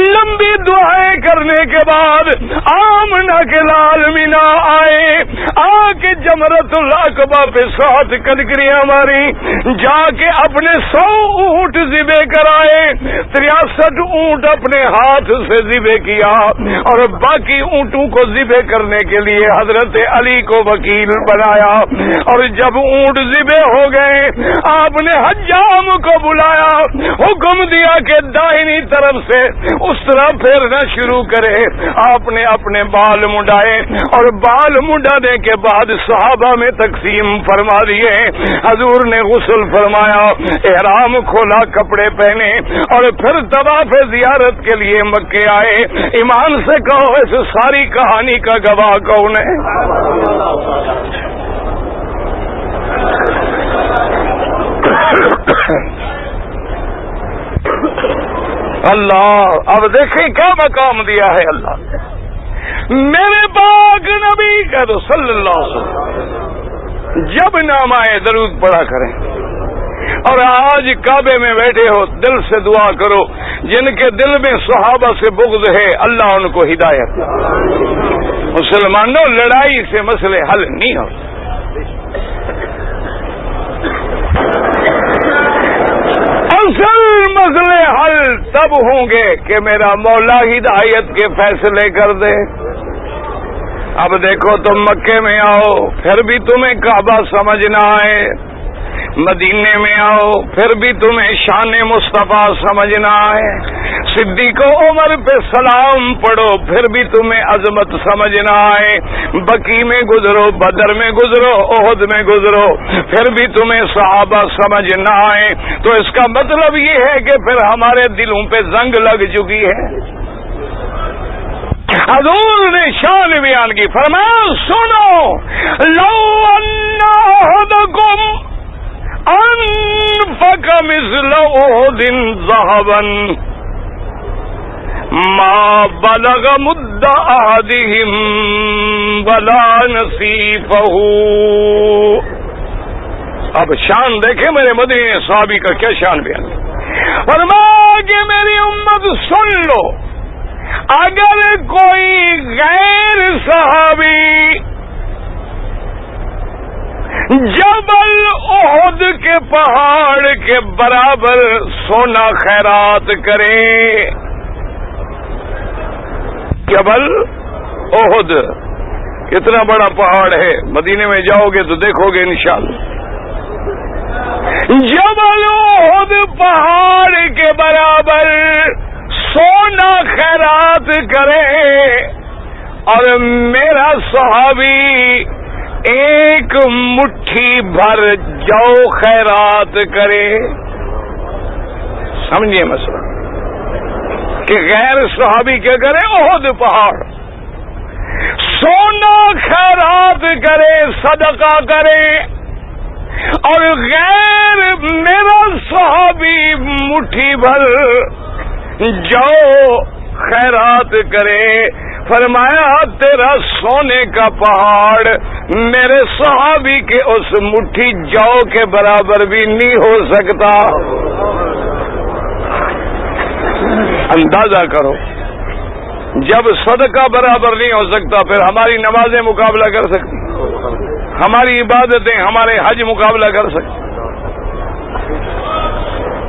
لمبی دعائیں کرنے کے بعد آمنہ کے لال مینا آئے، آ کے جمرۃ العقبہ پہ 7 کنکریاں ماری، جا کے اپنے 100 اونٹ ذبح کرائے، 63 اونٹ اپنے ہاتھ سے ذبح کیا، اور باقی اونٹوں کو ذبح کرنے کے لیے حضرت علی کو وکیل بنایا، اور جب اونٹ ذبح ہو گئے آپ نے حجام کو بلایا، حکم دیا کہ داہنی طرف سے اس طرح پھیرنا شروع کرے، آپ نے اپنے بال منڈائے، اور بال منڈانے کے بعد صحابہ میں تقسیم فرما دیے، حضور نے غسل فرمایا، احرام کھولا، کپڑے پہنے، اور پھر طواف زیارت کے لیے مکے آئے۔ ایمان سے کہو اس ساری کہانی کا گواہ کون ہے؟ اللہ۔ اب دیکھیں کیا مقام دیا ہے اللہ نے میرے پاک نبی کا، تو صلی اللہ علیہ وسلم جب نام آئے درود پڑھا کریں، اور آج کعبے میں بیٹھے ہو، دل سے دعا کرو، جن کے دل میں صحابہ سے بغض ہے اللہ ان کو ہدایت۔ مسلمانوں، لڑائی سے مسئلے حل نہیں ہوتے۔ اصل مسئلے حل تب ہوں گے کہ میرا مولا ہدایت کے فیصلے کر دے۔ اب دیکھو تم مکے میں آؤ پھر بھی تمہیں کعبہ سمجھ نہ آئے، مدینے میں آؤ پھر بھی تمہیں شان مصطفیٰ سمجھ نہ آئے، صدیق و عمر پہ سلام پڑھو پھر بھی تمہیں عظمت سمجھ نہ آئے، بقی میں گزرو، بدر میں گزرو، احد میں گزرو پھر بھی تمہیں صحابہ سمجھ نہ آئے، تو اس کا مطلب یہ ہے کہ پھر ہمارے دلوں پہ زنگ لگ چکی ہے۔ حضور نے شان بیان کی، فرمایا سنو، لو ان احدکم انفق مثل احد ذهبا ما بلغ مد احدهم ولا نصيفه۔ اب شان دیکھیں میرے مدینے صحابی کا کیا شان بیان ہے۔ فرمایا کہ میری امت سن لو، اگر کوئی غیر صحابی جبل احد کے پہاڑ کے برابر سونا خیرات کرے، جبل احد کتنا بڑا پہاڑ ہے، مدینے میں جاؤ گے تو دیکھو گے انشاءاللہ، جبل احد پہاڑ کے برابر سونا خیرات کرے اور میرا صحابی ایک مٹھی بھر جو خیرات کرے، سمجھیے مسئلہ کہ غیر صحابی کیا کرے، احد پہاڑ سونا خیرات کرے، صدقہ کرے، اور غیر میرا صحابی مٹھی بھر جو خیرات کرے، فرمایا تیرا سونے کا پہاڑ میرے صحابی کے اس مٹھی جو کے برابر بھی نہیں ہو سکتا۔ اندازہ کرو، جب صدقہ برابر نہیں ہو سکتا پھر ہماری نمازیں مقابلہ کر سکتی، ہماری عبادتیں، ہمارے حج مقابلہ کر سکتی۔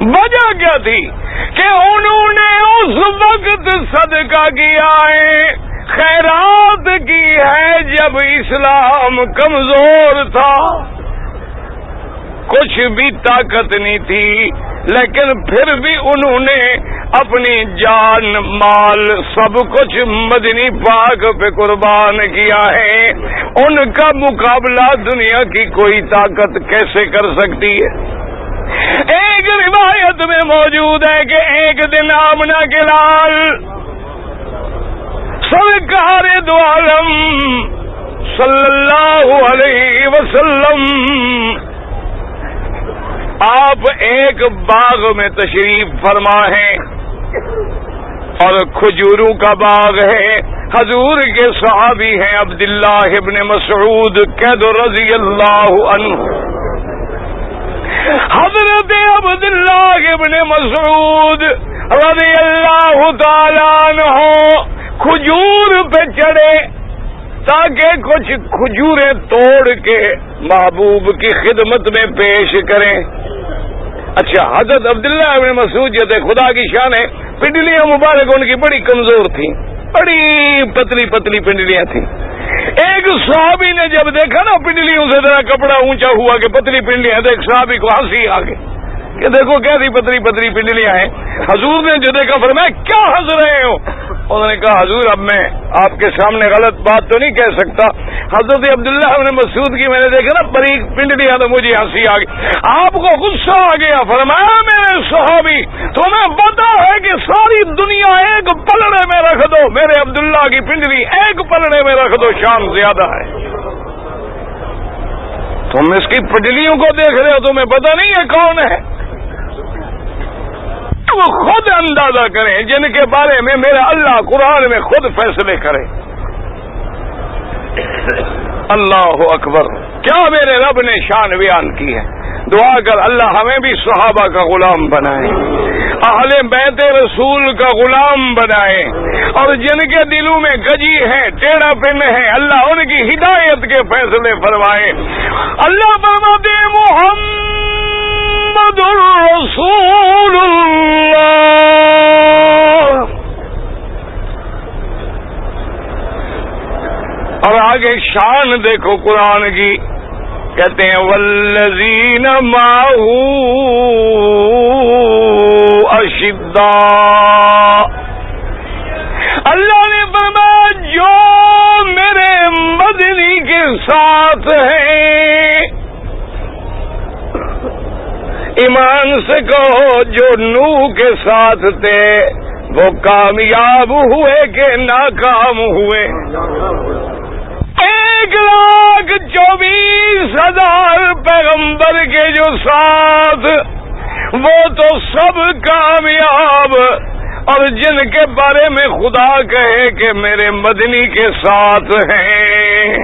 وجہ کیا تھی کہ انہوں نے اس وقت صدقہ کیا ہے، خیرات کی ہے جب اسلام کمزور تھا، کچھ بھی طاقت نہیں تھی، لیکن پھر بھی انہوں نے اپنی جان مال سب کچھ مدنی پاک پہ قربان کیا ہے۔ ان کا مقابلہ دنیا کی کوئی طاقت کیسے کر سکتی ہے؟ ایک روایت میں موجود ہے کہ ایک دن آمنہ کے لال سرکار دو عالم صلی اللہ علیہ وسلم آپ ایک باغ میں تشریف فرما ہیں اور کھجوروں کا باغ ہے، حضور کے صحابی ہیں عبداللہ ابن مسعود قید رضی اللہ عنہ۔ حضرت عبداللہ ابن مسعود رضی اللہ تعالیٰ عنہ کھجور پہ چڑھے تاکہ کچھ کھجوریں توڑ کے محبوب کی خدمت میں پیش کریں۔ اچھا، حضرت عبداللہ ابن مسعود جو تھے، خدا کی شان ہے، پنڈلیاں مبارک ان کی بڑی کمزور تھیں، بڑی پتلی پتلی پنڈلیاں تھیں۔ ایک صحابی نے جب دیکھا نا پنڈلیوں سے ذرا کپڑا اونچا ہوا کہ پتلی پنڈلیاں، تو ایک صحابی کو ہنسی آ گئی کہ دیکھو کیسی پتلی پتلی پنڈلیاں ہیں۔ حضور نے جو دیکھا فرمایا کیا ہنس رہے ہو؟ انہوں نے کہا حضور اب میں آپ کے سامنے غلط بات تو نہیں کہہ سکتا، حضرت عبداللہ ابن مسعود کی میں نے دیکھا نا باریک پنڈلیاں تو مجھے ہنسی آ گئی۔ آپ کو غصہ آ گیا، فرمایا میرے صحابی تمہیں پتا ہے کہ ساری دنیا ایک پلڑے میں رکھ دو، میرے عبداللہ کی پنڈلی ایک پلڑے میں رکھ دو شان زیادہ ہے، تم اس کی پنڈلیوں کو دیکھ رہے ہو، تمہیں پتا نہیں ہے کون ہے؟ وہ خود اندازہ کریں جن کے بارے میں میرا اللہ قرآن میں خود فیصلے کرے۔ اللہ اکبر، کیا میرے رب نے شان بیان کی ہے۔ دعا کر اللہ ہمیں بھی صحابہ کا غلام بنائے، اہل بیت رسول کا غلام بنائے، اور جن کے دلوں میں گجی ہے، ٹیڑھا پن ہے، اللہ ان کی ہدایت کے فیصلے فرمائے۔ اللہ فرماتے محمد رسول اللہ، اور آگے شان دیکھو قرآن کی، کہتے ہیں والذین معہ اشداء، اللہ نے فرمایا جو میرے مدنی کے ساتھ ہیں، ایمان سے کہو جو نوح کے ساتھ تھے وہ کامیاب ہوئے کہ ناکام ہوئے؟ 1,24,000 پیغمبر کے جو ساتھ، وہ تو سب کامیاب، اور جن کے بارے میں خدا کہے کہ میرے مدنی کے ساتھ ہیں،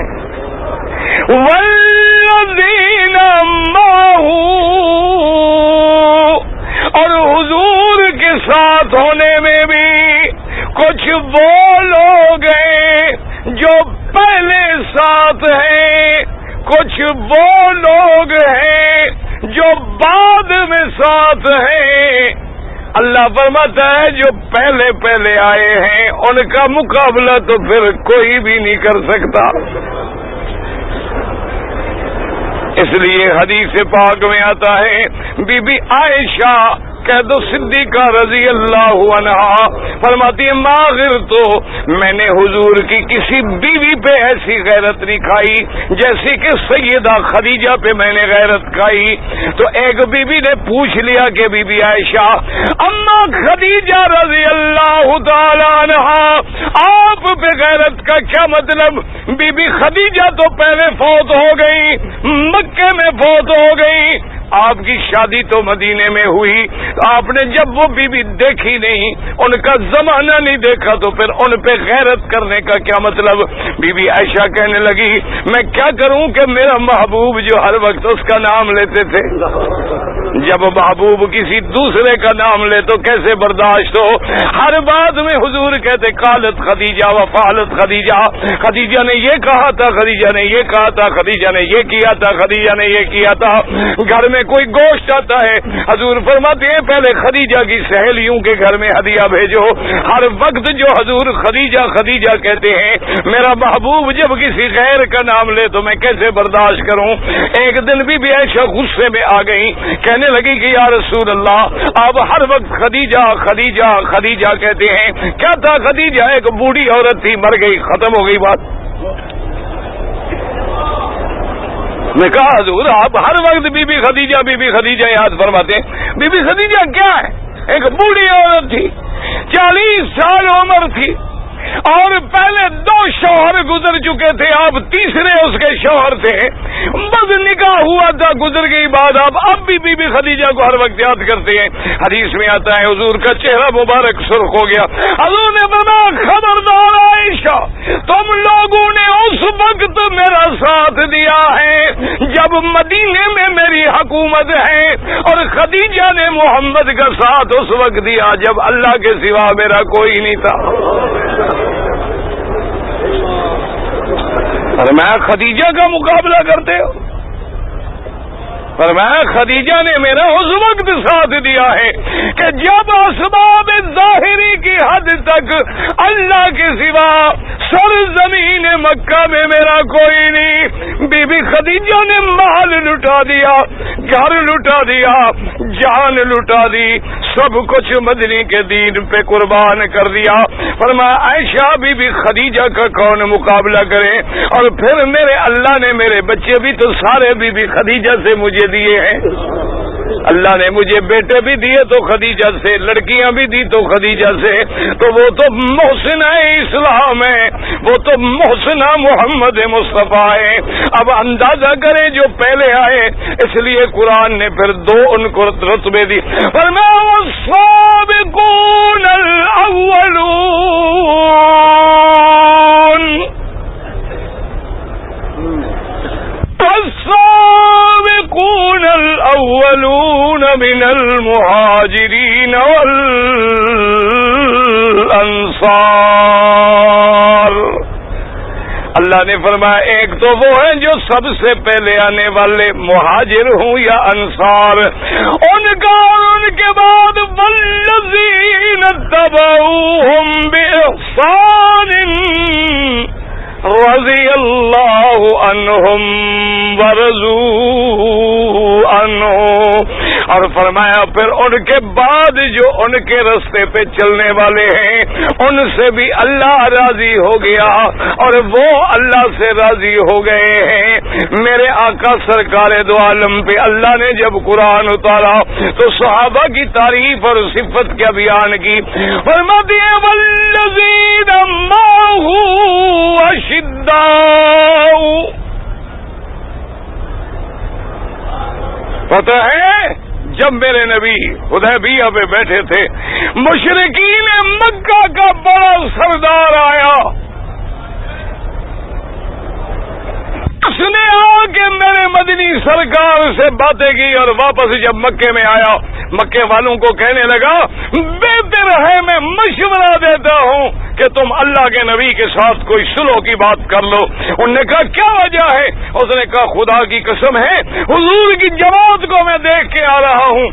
والذین معہ، اور حضور کے ساتھ ہونے میں بھی کچھ وہ لوگ ہیں جو پہلے ساتھ ہیں، کچھ وہ لوگ ہیں جو بعد میں ساتھ ہیں۔ اللہ فرماتا ہے جو پہلے پہلے آئے ہیں ان کا مقابلہ تو پھر کوئی بھی نہیں کر سکتا۔ اس لیے حدیث پاک میں آتا ہے، بی بی عائشہ کہہ دو صدیقہ رضی اللہ عنہا فرماتی ہے ماغر تو میں نے حضور کی کسی بیوی پہ ایسی غیرت نہیں کھائی جیسے کہ سیدہ خدیجہ پہ میں نے غیرت کھائی۔ تو ایک بیوی نے پوچھ لیا کہ بی بی عائشہ اما خدیجہ رضی اللہ تعالی عنہا آپ پہ غیرت کا کیا مطلب؟ بی بی خدیجہ تو پہلے فوت ہو گئی، مکے میں فوت ہو گئی، آپ کی شادی تو مدینے میں ہوئی، آپ نے جب وہ بیوی دیکھی نہیں، ان کا زمانہ نہیں دیکھا، تو پھر ان پہ غیرت کرنے کا کیا مطلب؟ بی بی عائشہ کہنے لگی میں کیا کروں کہ میرا محبوب جو ہر وقت اس کا نام لیتے تھے، جب محبوب کسی دوسرے کا نام لے تو کیسے برداشت ہو؟ ہر بات میں حضور کہتے قالت خدیجہ و فعلت خدیجہ، خدیجہ نے یہ کہا تھا، خدیجہ نے یہ کہا تھا، خدیجہ نے یہ کیا تھا، خدیجہ نے یہ کیا تھا۔ گھر میں کوئی گوشت آتا ہے حضور فرماتے ہیں پہلے خدیجہ کی سہیلیوں کے گھر میں ہدیہ بھیجو۔ ہر وقت جو حضور خدیجہ خدیجہ کہتے ہیں میرا محبوب جب کسی غیر کا نام لے تو میں کیسے برداشت کروں؟ ایک دن بھی عائشہ غصے میں آ گئی، کہنے لگی کہ یا رسول اللہ آپ ہر وقت خدیجہ خدیجہ خدیجہ کہتے ہیں، کیا تھا خدیجہ؟ ایک بوڑھی عورت تھی، مر گئی، ختم ہو گئی بات۔ میں کہا حضور آپ ہر وقت بی بی خدیجہ یاد فرماتے ہیں، بی بی خدیجہ کیا ہے؟ ایک بوڑھی عورت تھی، 40 سال عمر تھی، اور پہلے 2 شوہر گزر چکے تھے، آپ تیسرے اس کے شوہر تھے، بس نکاح ہوا تھا، گزر گئی بات، آپ اب بھی بی بی خدیجہ کو ہر وقت یاد کرتے ہیں۔ حدیث میں آتا ہے حضور کا چہرہ مبارک سرخ ہو گیا، حضور نے فرمایا خبردار عائشہ تم لوگوں نے اس وقت میرا ساتھ دیا ہے جب مدینے میں میری حکومت ہے، اور خدیجہ نے محمد کا ساتھ اس وقت دیا جب اللہ کے سوا میرا کوئی نہیں تھا۔ فرمایا خدیجہ کا مقابلہ کرتے ہو؟ فرمایا خدیجہ نے میرا اس وقت ساتھ دیا ہے کہ جب اسباب ظاہری کی حد تک اللہ کے سوا سرزمین مکہ میں میرا کوئی نہیں۔ بی بی خدیجہ نے مال لٹا دیا، گھر لٹا دیا، جان لٹا دی، سب کچھ مدنی کے دین پہ قربان کر دیا۔ فرمایا عائشہ بی بی خدیجہ کا کون مقابلہ کرے؟ اور پھر میرے اللہ نے میرے بچے بھی تو سارے بی بی خدیجہ سے مجھے دیے ہیں، اللہ نے مجھے بیٹے بھی دیے تو خدیجہ سے، لڑکیاں بھی دی تو خدیجہ سے، تو وہ تو محسنہ اسلام ہے، وہ تو محسنہ محمد مصطفیٰ ہے۔ اب اندازہ کریں جو پہلے آئے، اس لیے قرآن نے پھر 2 ان کو رتبے دی، فرمایا والسابقون الاولون، والسابقون الأولون من المهاجرين والأنصار. اللہ نے فرمایا ایک تو وہ ہیں جو سب سے پہلے آنے والے مہاجر ہوں یا انصار، ان کا اور ان کے بعد والذین اتبعوہم بإحسان رضی اللہ عنہم ورضوا عنہ. اور فرمایا پھر ان کے بعد جو ان کے راستے پہ چلنے والے ہیں ان سے بھی اللہ راضی ہو گیا اور وہ اللہ سے راضی ہو گئے ہیں. میرے آقا سرکار دو عالم پہ اللہ نے جب قرآن اتارا تو صحابہ کی تعریف اور صفت کیا بیان کی. فرماتے ہیں والذین معہ اشداء. پتہ ہے جب میرے نبی حدیبیہ پہ بیٹھے تھے مشرکین مکہ کا بڑا سردار آیا، اس نے آ کے میرے مدنی سرکار سے باتیں کی اور واپس جب مکے میں آیا مکے والوں کو کہنے لگا بہتر ہے میں مشورہ دیتا ہوں کہ تم اللہ کے نبی کے ساتھ کوئی صلح کی بات کر لو. انہوں نے کہا کیا وجہ ہے؟ اس نے کہا خدا کی قسم ہے حضور کی جماعت کو میں دیکھ کے آ رہا ہوں،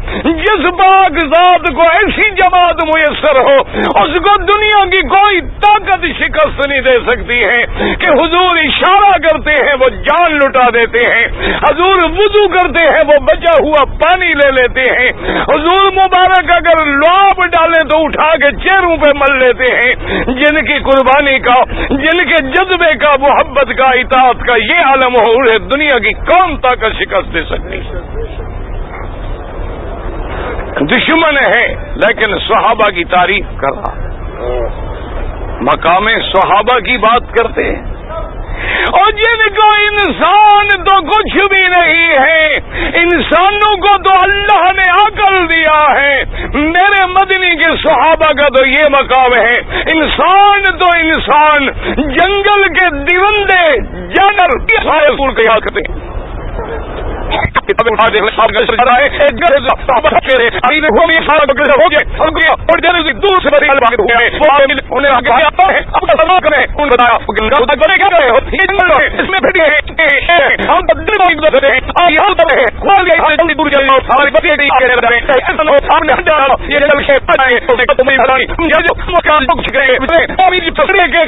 جس پاک ذات کو ایسی جماعت میسر ہو اس کو دنیا کی کوئی طاقت شکست نہیں دے سکتی ہے کہ حضور اشارہ کرتے ہیں وہ جان لٹا دیتے ہیں، حضور وضو کرتے ہیں وہ بچا ہوا پانی لے لیتے ہیں، حضور مبارک اگر لعاب ڈالیں تو اٹھا کے چہروں پہ مل لیتے ہیں. جن کی قربانی کا، جن کے جذبے کا، محبت کا، اطاعت کا یہ عالم ہو انہیں دنیا کی کون طاقت شکست دے سکتی؟ دشمن ہے لیکن صحابہ کی تعریف کر رہا، مقام صحابہ کی بات کرتے ہیں. اور جن کو انسان تو کچھ بھی نہیں ہے، انسانوں کو تو اللہ نے عقل دیا ہے. میرے مدنی کے صحابہ کا تو یہ مقام ہے، انسان تو انسان، جنگل کے دیوندے جانور کے یاد کرتے ہیں.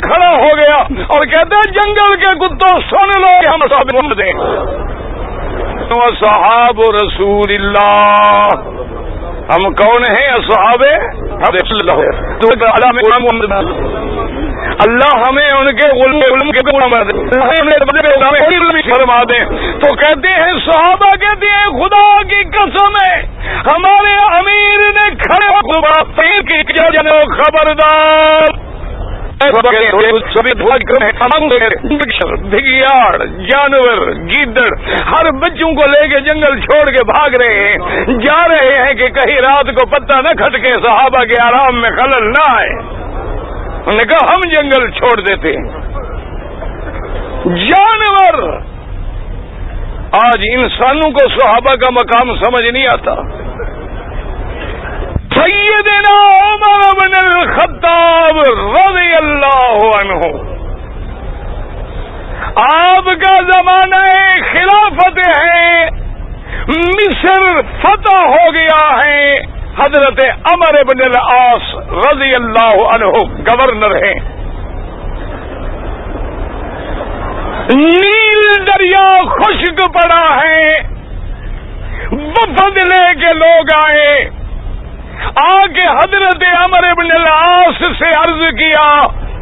کھڑا ہو گیا اور کہتے ہیں جنگل کے کتوں سن لو ہم سب دیں اصحاب رسول اللہ. ہم کون ہیں اصحاب؟ اللہ ہمیں ان کے علم کے فرما دیں. تو کہتے ہیں صحابہ کہتے ہیں خدا کی قسم ہے ہمارے امیر نے کھڑے خبردار بھگیاڑ جانور گیدڑ ہر بچوں کو لے کے جنگل چھوڑ کے بھاگ رہے ہیں، جا رہے ہیں کہ کہیں رات کو پتہ نہ کھٹکے صحابہ کے آرام میں خلل نہ آئے. انہوں نے کہا ہم جنگل چھوڑ دیتے ہیں. جانور آج انسانوں کو صحابہ کا مقام سمجھ نہیں آتا. سیدنا عمر بن الخطاب رضی اللہ عنہ، آپ کا زمانہ خلافت ہے، مصر فتح ہو گیا ہے، حضرت عمر بن العاص رضی اللہ عنہ گورنر ہیں. نیل دریا خشک پڑا ہے، وفد لے کے لوگ آئے، آگے حضرت عمر بن العاص سے عرض کیا،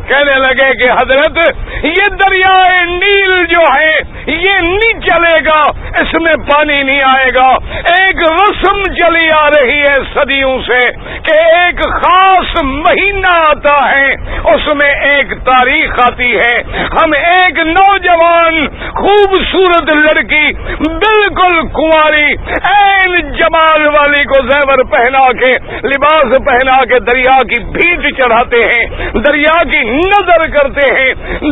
کہنے لگے کہ حضرت یہ دریائے نیل جو ہے یہ نہیں چلے گا، اس میں پانی نہیں آئے گا. ایک رسم چلی آ رہی ہے صدیوں سے کہ ایک خاص مہینہ آتا ہے اس میں ایک تاریخ آتی ہے. ہم ایک نوجوان خوبصورت لڑکی بالکل کنواری عین جمال والی کو زیور پہنا کے لباس پہنا کے دریا کی بھیٹ چڑھاتے ہیں, دریا کی نظر کرتے ہیں,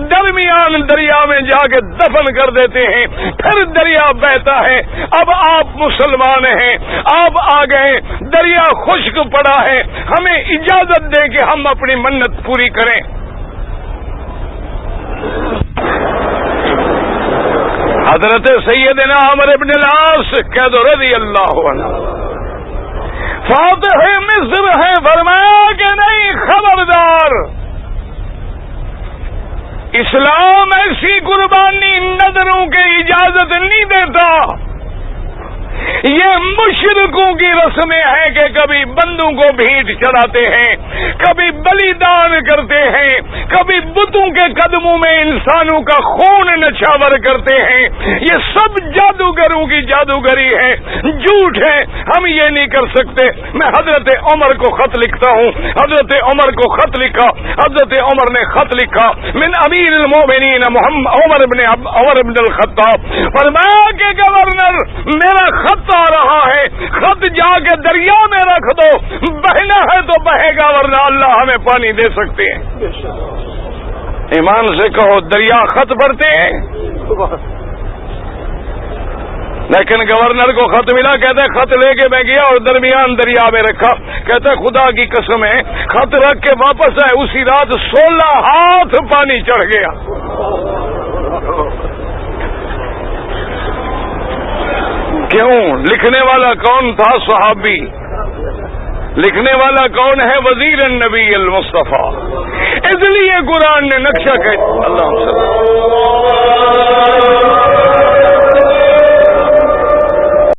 درمیان دریا میں جا کے دفن کر دیتے ہیں, پھر دریا بہتا ہے. اب آپ مسلمان ہیں, آپ آ گئے, دریا خشک پڑا ہے, ہمیں اجازت دیں کہ ہم اپنی منت پوری کریں. حضرت سیدنا عمر بن العاص کہہ دو رضی اللہ عنہ فاتح مصر ہے, فرمایا کہ نہیں خبردار, اسلام ایسی قربانی نظروں کی اجازت نہیں دیتا. یہ مشرکوں کی رسمیں ہیں کہ کبھی بندوں کو بھیٹ چڑھاتے ہیں, کبھی بلیدان کرتے ہیں, کبھی بتوں کے قدموں میں انسانوں کا خون نچھاور کرتے ہیں. یہ سب جادوگروں کی جادوگری ہے, جھوٹ ہے, ہم یہ نہیں کر سکتے. میں حضرت عمر کو خط لکھتا ہوں. حضرت عمر کو خط لکھا. حضرت عمر نے خط لکھا من امیر المومنین عمر بن الخطاب, فرمایا کہ گورنر میرا خط آ رہا ہے, خط جا کے دریا میں رکھ دو, بہنا ہے تو بہے گا ورنہ اللہ ہمیں پانی دے سکتے ہیں. ایمان سے کہو دریا خط بھرتے ہیں, لیکن گورنر کو خط ملا, کہتے خط لے کے میں گیا اور درمیان دریا میں رکھا. کہتے خدا کی قسم ہے خط رکھ کے واپس آئے, اسی رات 16 ہاتھ پانی چڑھ گیا. کیوں؟ لکھنے والا کون تھا؟ صحابی. لکھنے والا کون ہے؟ وزیر النبی المصطفیٰ. اس لیے قرآن نے نقشہ کہ اللہ